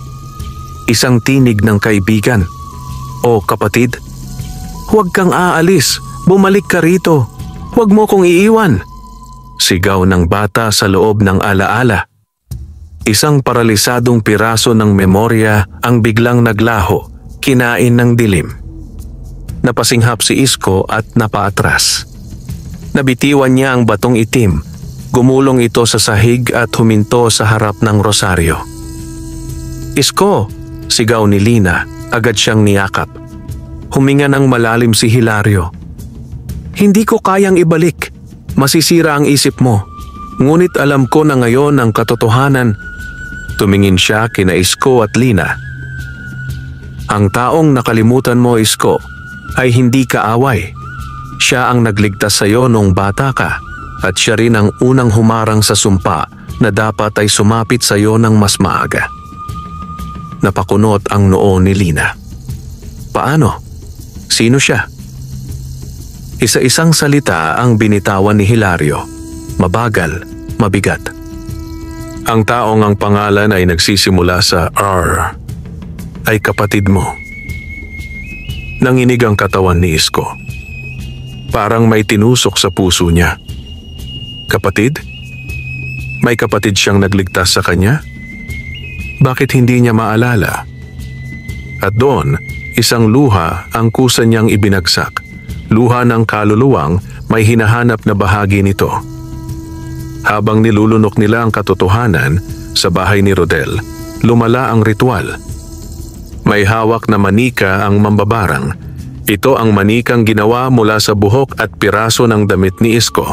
Isang tinig ng kaibigan. O kapatid, huwag kang aalis. Bumalik ka rito. Huwag mo kong iiwan. Sigaw ng bata sa loob ng alaala. Isang paralisadong piraso ng memorya ang biglang naglaho, kinain ng dilim. Napasinghap si Isko at napaatras. Nabitiwan niya ang batong itim. Gumulong ito sa sahig at huminto sa harap ng rosaryo. Isko! Sigaw ni Lina, agad siyang niyakap. Huminga ng malalim si Hilario. Hindi ko kayang ibalik. Masisira ang isip mo. Ngunit alam ko na ngayon ang katotohanan. Tumingin siya kina Isko at Lina. Ang taong nakalimutan mo, Isko, ay hindi kaaway. Siya ang nagligtas sa iyo nung bata ka at siya rin ang unang humarang sa sumpa na dapat ay sumapit sa iyo ng mas maaga. Napakunot ang noo ni Lina. Paano? Sino siya? Isa-isang salita ang binitawan ni Hilario. Mabagal, mabigat. Ang taong ang pangalan ay nagsisimula sa R ay kapatid mo. Nanginig ang katawan ni Isko. Parang may tinusok sa puso niya. Kapatid? May kapatid siyang nagligtas sa kanya? Bakit hindi niya maalala? At doon, isang luha ang kusa niyang ibinagsak. Luha ng kaluluwang may hinahanap na bahagi nito. Habang nilulunok nila ang katotohanan sa bahay ni Rodel, lumala ang ritual. May hawak na manika ang mambabarang. Ito ang manikang ginawa mula sa buhok at piraso ng damit ni Isko.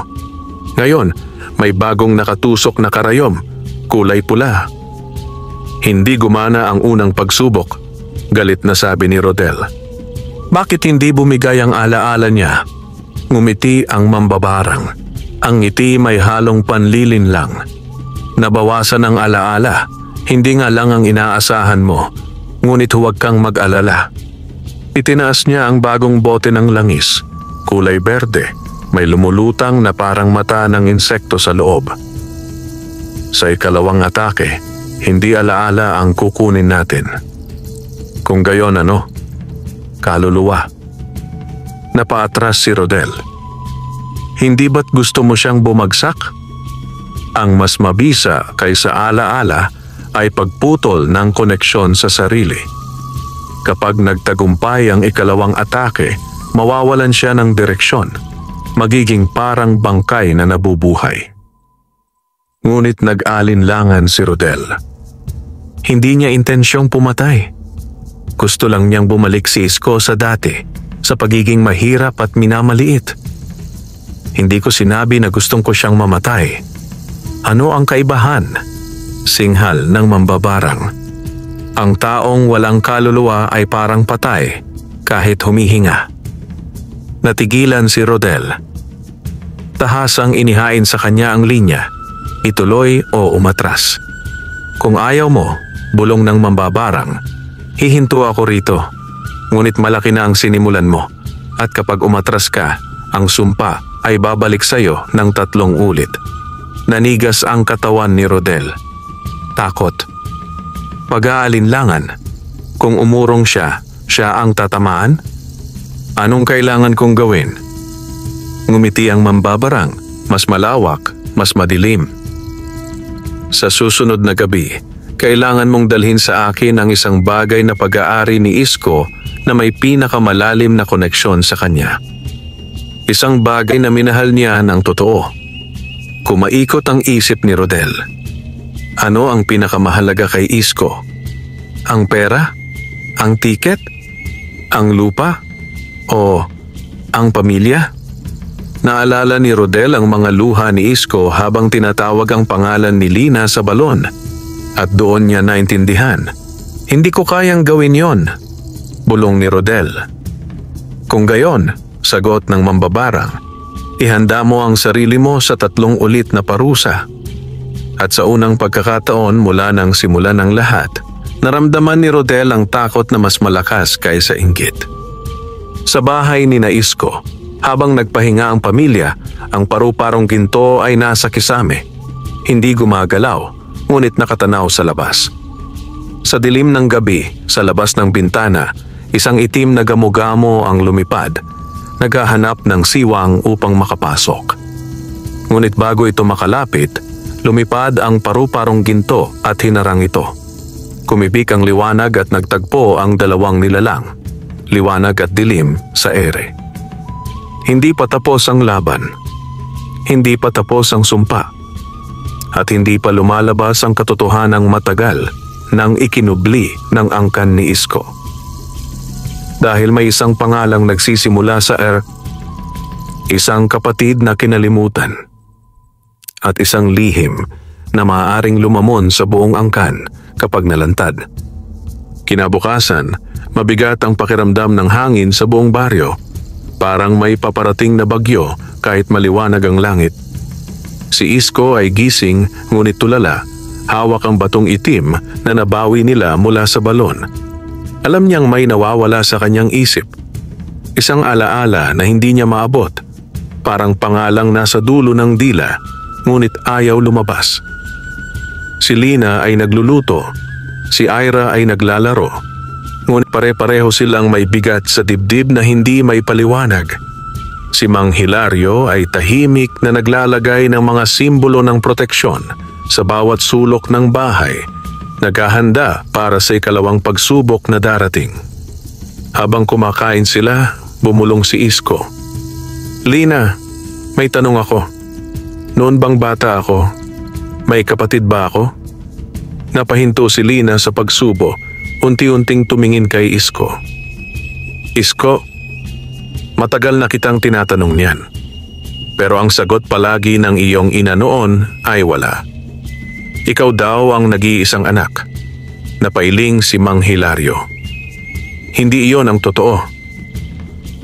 Ngayon, may bagong nakatusok na karayom, kulay pula. Hindi gumana ang unang pagsubok, galit na sabi ni Rodel. Bakit hindi bumigay ang alaala niya? Ngumiti ang mambabarang. Ang ngiti may halong panlilin lang. Nabawasan ang alaala, hindi nga lang ang inaasahan mo, ngunit huwag kang mag-alala. Itinaas niya ang bagong bote ng langis, kulay berde, may lumulutang na parang mata ng insekto sa loob. Sa ikalawang atake, hindi alaala ang kukunin natin. Kung gayon kaluluwa. Napaatras si Rodel. Hindi ba't gusto mo siyang bumagsak? Ang mas mabisa kaysa alaala ay pagputol ng koneksyon sa sarili. Kapag nagtagumpay ang ikalawang atake, mawawalan siya ng direksyon. Magiging parang bangkay na nabubuhay. Ngunit nag-alinlangan si Rodel. Hindi niya intensyong pumatay. Gusto lang niyang bumalik si Isko sa dati, sa pagiging mahirap at minamaliit. Hindi ko sinabi na gustong ko siyang mamatay. Ano ang kaibahan? Singhal ng mambabarang. Ang taong walang kaluluwa ay parang patay kahit humihinga. Natigilan si Rodel. Tahasang inihain sa kanya ang linya, ituloy o umatras. Kung ayaw mo, bulong ng mambabarang, hihinto ako rito. Ngunit malaki na ang sinimulan mo at kapag umatras ka, ang sumpa ay babalik sa'yo ng 3 ulit. Nanigas ang katawan ni Rodel. Takot. Pag-aalinlangan. Kung umurong siya, siya ang tatamaan? Anong kailangan kong gawin? Ngumiti ang mambabarang, mas malawak, mas madilim. Sa susunod na gabi, kailangan mong dalhin sa akin ang isang bagay na pag-aari ni Isko na may pinakamalalim na koneksyon sa kanya. Isang bagay na minahal niya ng totoo. Kumaikot ang isip ni Rodel. Ano ang pinakamahalaga kay Isko? Ang pera? Ang tiket? Ang lupa? O ang pamilya? Naalala ni Rodel ang mga luha ni Isko habang tinatawag ang pangalan ni Lina sa balon. At doon niya naintindihan. Hindi ko kayang gawin yon, bulong ni Rodel. Kung gayon, sagot ng mambabarang, ihanda mo ang sarili mo sa 3 ulit na parusa. At sa unang pagkakataon mula nang simula ng lahat, naramdaman ni Rodel ang takot na mas malakas kaysa inggit. Sa bahay ni Isko, habang nagpahinga ang pamilya, ang paru-parong ginto ay nasa kisame. Hindi gumagalaw, ngunit nakatanaw sa labas. Sa dilim ng gabi, sa labas ng bintana, isang itim na gamo-gamo ang lumipad, naghahanap ng siwang upang makapasok. Ngunit bago ito makalapit, lumipad ang paru-parong ginto at hinarang ito. Kumibik ang liwanag at nagtagpo ang 2 nilalang, liwanag at dilim sa ere. Hindi pa tapos ang laban. Hindi pa tapos ang sumpa. At hindi pa lumalabas ang katotohanang matagal nang ikinubli ng angkan ni Isko. Dahil may isang pangalang nagsisimula sa isang kapatid na kinalimutan, at isang lihim na maaaring lumamon sa buong angkan kapag nalantad. Kinabukasan, mabigat ang pakiramdam ng hangin sa buong baryo. Parang may paparating na bagyo kahit maliwanag ang langit. Si Isko ay gising ngunit tulala, hawak ang batong itim na nabawi nila mula sa balon. Alam niyang may nawawala sa kanyang isip. Isang alaala na hindi niya maabot, parang pangalang nasa dulo ng dila, ngunit ayaw lumabas. Si Lina ay nagluluto, si Ira ay naglalaro, ngunit pare-pareho silang may bigat sa dibdib na hindi may paliwanag. Si Mang Hilario ay tahimik na naglalagay ng mga simbolo ng proteksyon sa bawat sulok ng bahay, naghahanda para sa ikalawang pagsubok na darating. Habang kumakain sila, bumulong si Isko. Lina, may tanong ako. Noon bang bata ako, may kapatid ba ako? Napahinto si Lina sa pagsubo, unti-unting tumingin kay Isko. Isko, matagal na kitang tinatanong niyan. Pero ang sagot palagi ng iyong ina noon ay wala. Ikaw daw ang nag-iisang anak. Napailing si Mang Hilario. Hindi iyon ang totoo.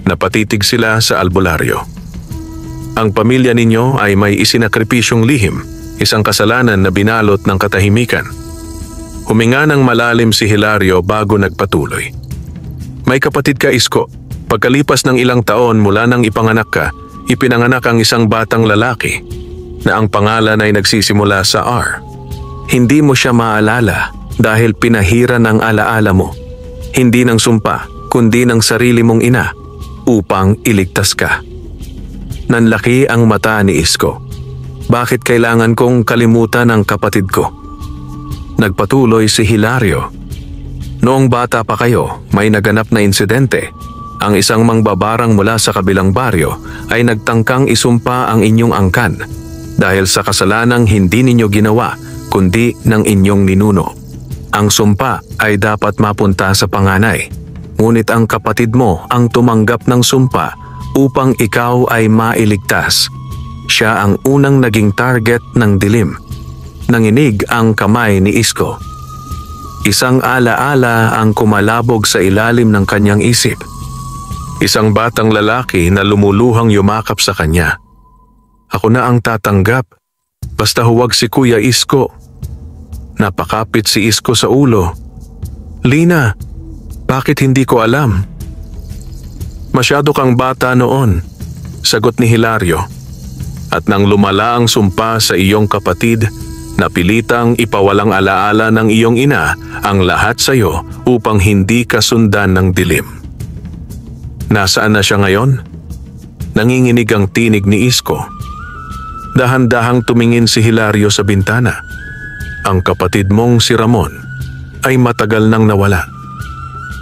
Napatitig sila sa albularyo. Ang pamilya ninyo ay may isinakripisyong lihim, isang kasalanan na binalot ng katahimikan. Huminga ng malalim si Hilario bago nagpatuloy. May kapatid ka, Isko. Pagkalipas ng ilang taon mula nang ipanganak ka, ipinanganak ang isang batang lalaki na ang pangalan ay nagsisimula sa R. Hindi mo siya maalala dahil pinahira ng alaala mo, hindi ng sumpa kundi ng sarili mong ina upang iligtas ka. Nanlaki ang mata ni Isko. Bakit kailangan kong kalimutan ang kapatid ko? Nagpatuloy si Hilario. Noong bata pa kayo, may naganap na insidente. Ang isang mangbabarang mula sa kabilang baryo ay nagtangkang isumpa ang inyong angkan dahil sa kasalanang hindi ninyo ginawa kundi ng inyong ninuno. Ang sumpa ay dapat mapunta sa panganay, ngunit ang kapatid mo ang tumanggap ng sumpa upang ikaw ay mailigtas. Siya ang unang naging target ng dilim. Nanginig ang kamay ni Isko. Isang alaala ang kumalabog sa ilalim ng kanyang isip. Isang batang lalaki na lumuluhang yumakap sa kanya. Ako na ang tatanggap, basta huwag si Kuya Isko. Napakapit si Isko sa ulo. "Lina, bakit hindi ko alam?" "Masyado kang bata noon," sagot ni Hilario. "At nang lumala ang sumpa sa iyong kapatid, napilitang ipawalang alaala ng iyong ina ang lahat sa iyo upang hindi ka sundan ng dilim." "Nasaan na siya ngayon?" Nanginginig ang tinig ni Isko. Dahan-dahang tumingin si Hilario sa bintana. Ang kapatid mong si Ramon ay matagal nang nawala.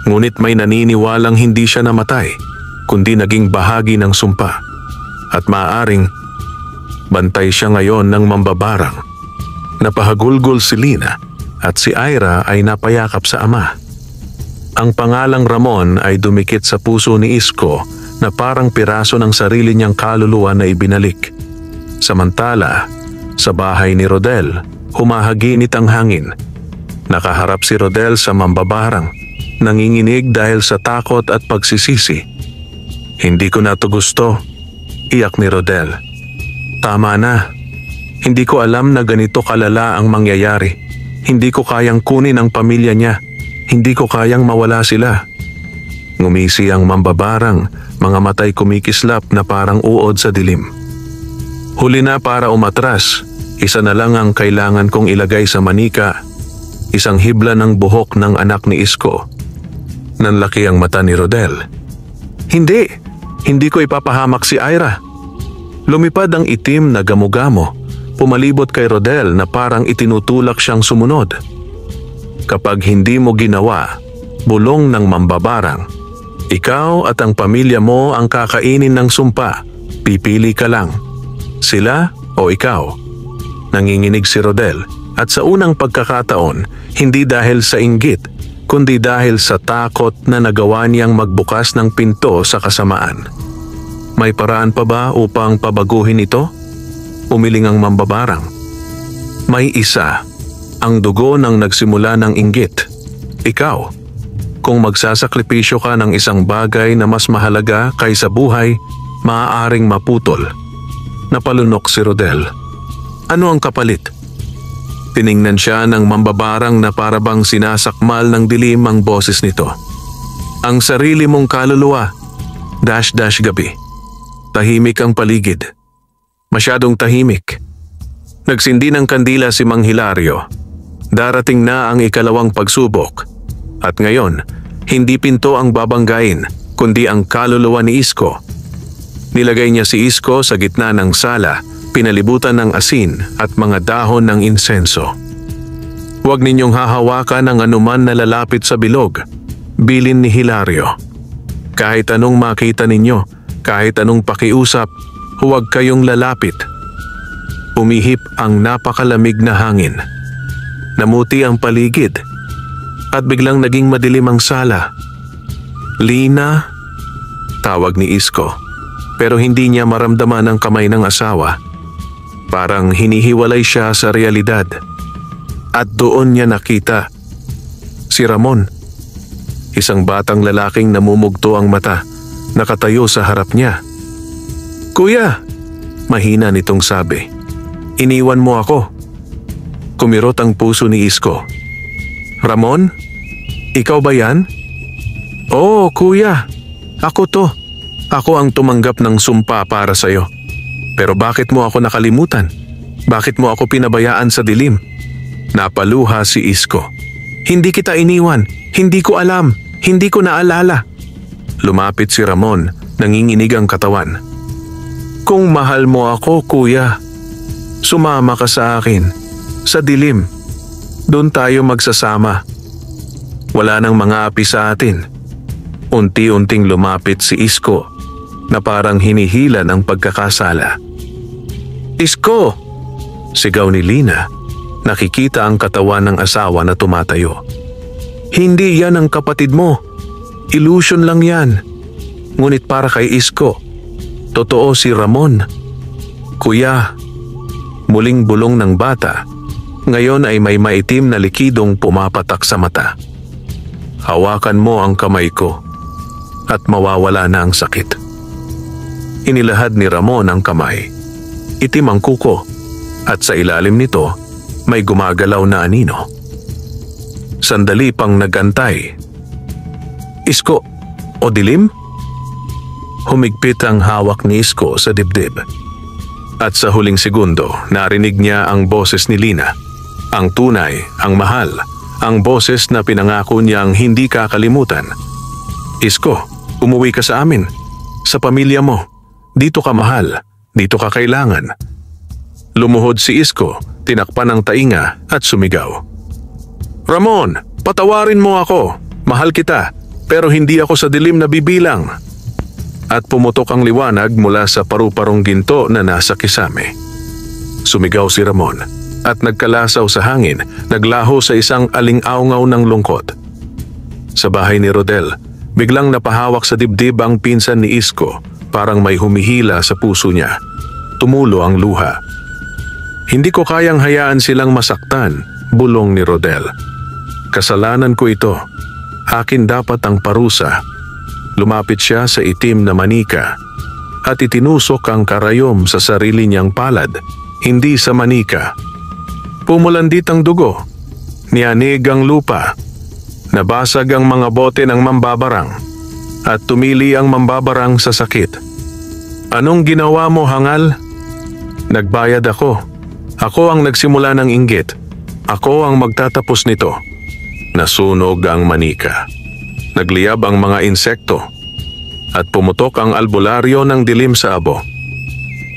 Ngunit may naniniwalang hindi siya namatay, kundi naging bahagi ng sumpa. At maaaring bantay siya ngayon ng mambabarang. Napahagulgol si Lina at si Ira ay napayakap sa ama. Ang pangalang Ramon ay dumikit sa puso ni Isko na parang piraso ng sarili niyang kaluluwa na ibinalik. Samantala, sa bahay ni Rodel, humahaginit ang hangin. Nakaharap si Rodel sa mambabarang, nanginginig dahil sa takot at pagsisisi. "Hindi ko na to gusto," iyak ni Rodel. "Tama na. Hindi ko alam na ganito kalala ang mangyayari. Hindi ko kayang kunin ang pamilya niya. Hindi ko kayang mawala sila." Ngumisi ang mambabarang, mga matay kumikislap na parang uod sa dilim. "Huli na para umatras. Isa na lang ang kailangan kong ilagay sa manika." Isang hibla ng buhok ng anak ni Isko. Nanlaki ang mata ni Rodel. Hindi ko ipapahamak si Ira." Lumipad ang itim na gamo-gamo, pumalibot kay Rodel na parang itinutulak siyang sumunod. "Kapag hindi mo ginawa," bulong ng mambabarang, "ikaw at ang pamilya mo ang kakainin ng sumpa. Pipili ka lang. Sila o ikaw." Nanginginig si Rodel at sa unang pagkakataon, hindi dahil sa inggit, kundi dahil sa takot na nagawa niyang magbukas ng pinto sa kasamaan. "May paraan pa ba upang pabaguhin ito?" Umiling ang mambabarang. "May isa. Ang dugo ng nagsimula ng inggit. Ikaw. Kung magsasakripisyo ka ng isang bagay na mas mahalaga kaysa buhay, maaaring maputol." Napalunok si Rodel. "Ano ang kapalit?" Tiningnan siya ng mambabarang na parabang sinasakmal ng dilim ang boses nito. "Ang sarili mong kaluluwa. Gabi. Tahimik ang paligid. Masyadong tahimik." Nagsindi ng kandila si Mang Hilario. Darating na ang ikalawang pagsubok. At ngayon, hindi pinto ang babanggain, kundi ang kaluluwa ni Isko. Nilagay niya si Isko sa gitna ng sala, pinalibutan ng asin at mga dahon ng insenso. "Huwag ninyong hahawakan ang anuman na lalapit sa bilog," bilin ni Hilario. "Kahit anong makita ninyo, kahit anong pakiusap, huwag kayong lalapit." Umihip ang napakalamig na hangin. Namuti ang paligid at biglang naging madilim ang sala. "Lina?" tawag ni Isko. Pero hindi niya maramdaman ang kamay ng asawa. Parang hinihiwalay siya sa realidad. At doon niya nakita si Ramon. Isang batang lalaking namumugto ang mata, nakatayo sa harap niya. "Kuya!" mahina nitong sabi. "Iniwan mo ako." Kumirot ang puso ni Isko. "Ramon? Ikaw ba yan?" "Oo, kuya. Ako to. Ako ang tumanggap ng sumpa para sa'yo. Pero bakit mo ako nakalimutan? Bakit mo ako pinabayaan sa dilim?" Napaluha si Isko. "Hindi kita iniwan. Hindi ko alam. Hindi ko naalala." Lumapit si Ramon, nanginginig ang katawan. "Kung mahal mo ako, kuya, sumama ka sa akin. Sa dilim. Doon tayo magsasama. Wala nang mga api sa atin." Unti-unting lumapit si Isko na parang hinihila ng pagkakasala. "Isko!" sigaw ni Lina. Nakikita ang katawan ng asawa na tumatayo. "Hindi yan ang kapatid mo. Illusion lang yan." Ngunit para kay Isko, totoo si Ramon. "Kuya," muling bulong ng bata. Ngayon ay may maitim na likidong pumapatak sa mata. "Hawakan mo ang kamay ko at mawawala na ang sakit." Inilahad ni Ramon ang kamay. Itim ang kuko at sa ilalim nito may gumagalaw na anino. Sandali pang nagantay. Isko o dilim? Humigpit ang hawak ni Isko sa dibdib. At sa huling segundo, narinig niya ang boses ni Lina. Ang tunay, ang mahal, ang boses na pinangako niyang hindi kakalimutan. Isko, umuwi ka sa amin. Sa pamilya mo. Dito ka mahal. Dito ka kailangan. Lumuhod si Isko, tinakpan ang tainga at sumigaw. Ramon, patawarin mo ako. Mahal kita, pero hindi ako sa dilim na bibilang. At pumutok ang liwanag mula sa paru-parong ginto na nasa kisame. Sumigaw si Ramon at nagkalasaw sa hangin, naglaho sa isang aling-aungaw ng lungkot. Sa bahay ni Rodel, biglang napahawak sa dibdib ang pinsan ni Isko, parang may humihila sa puso niya. Tumulo ang luha. Hindi ko kayang hayaan silang masaktan, bulong ni Rodel. Kasalanan ko ito. Akin dapat ang parusa. Lumapit siya sa itim na manika at itinusok ang karayom sa sarili niyang palad, hindi sa manika. Pumulandit ang dugo, niyanig ang lupa, nabasag ang mga bote ng mambabarang at tumili ang mambabarang sa sakit. Anong ginawa mo, hangal? Nagbayad ako. Ako ang nagsimula ng inggit. Ako ang magtatapos nito. Nasunog ang manika. Nagliyab ang mga insekto at pumutok ang albularyo ng dilim sa abo.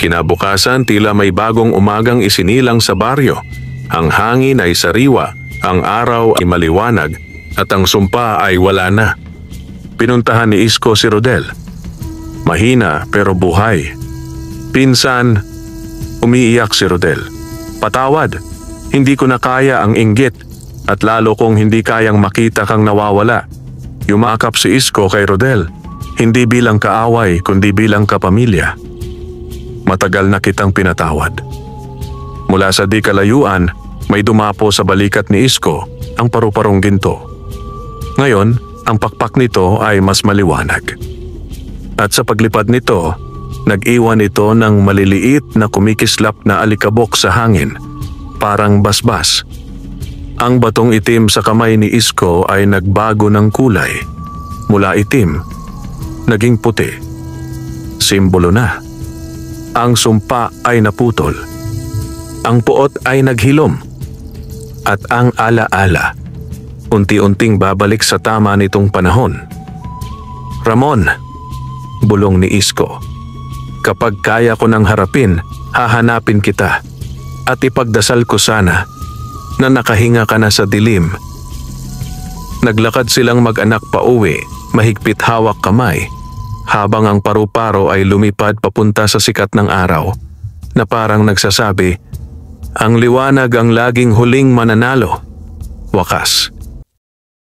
Kinabukasan tila may bagong umagang isinilang sa baryo. Ang hangin ay sariwa, ang araw ay maliwanag at ang sumpa ay wala na. Pinuntahan ni Isko si Rodel. Mahina pero buhay. Pinsan, umiiyak si Rodel. Patawad, hindi ko na kaya ang inggit at lalo kong hindi kayang makita kang nawawala. Yumakap si Isko kay Rodel, hindi bilang kaaway kundi bilang kapamilya. Matagal na kitang pinatawad. Mula sa di kalayuan, may dumapo sa balikat ni Isko ang paru-parong ginto. Ngayon, ang pakpak nito ay mas maliwanag. At sa paglipad nito, nag-iwan ito ng maliliit na kumikislap na alikabok sa hangin, parang basbas. Ang batong itim sa kamay ni Isko ay nagbago ng kulay. Mula itim, naging puti. Simbolo na. Ang sumpa ay naputol. Ang puot ay naghilom. At ang ala-ala, unti-unting babalik sa tama nitong panahon. Ramon, bulong ni Isko. Kapag kaya ko nang harapin, hahanapin kita. At ipagdasal ko sana na nakahinga ka na sa dilim. Naglakad silang mag-anak pa uwi, mahigpit hawak kamay, habang ang paru-paro ay lumipad papunta sa sikat ng araw, na parang nagsasabi, ang liwanag ang laging huling mananalo. Wakas,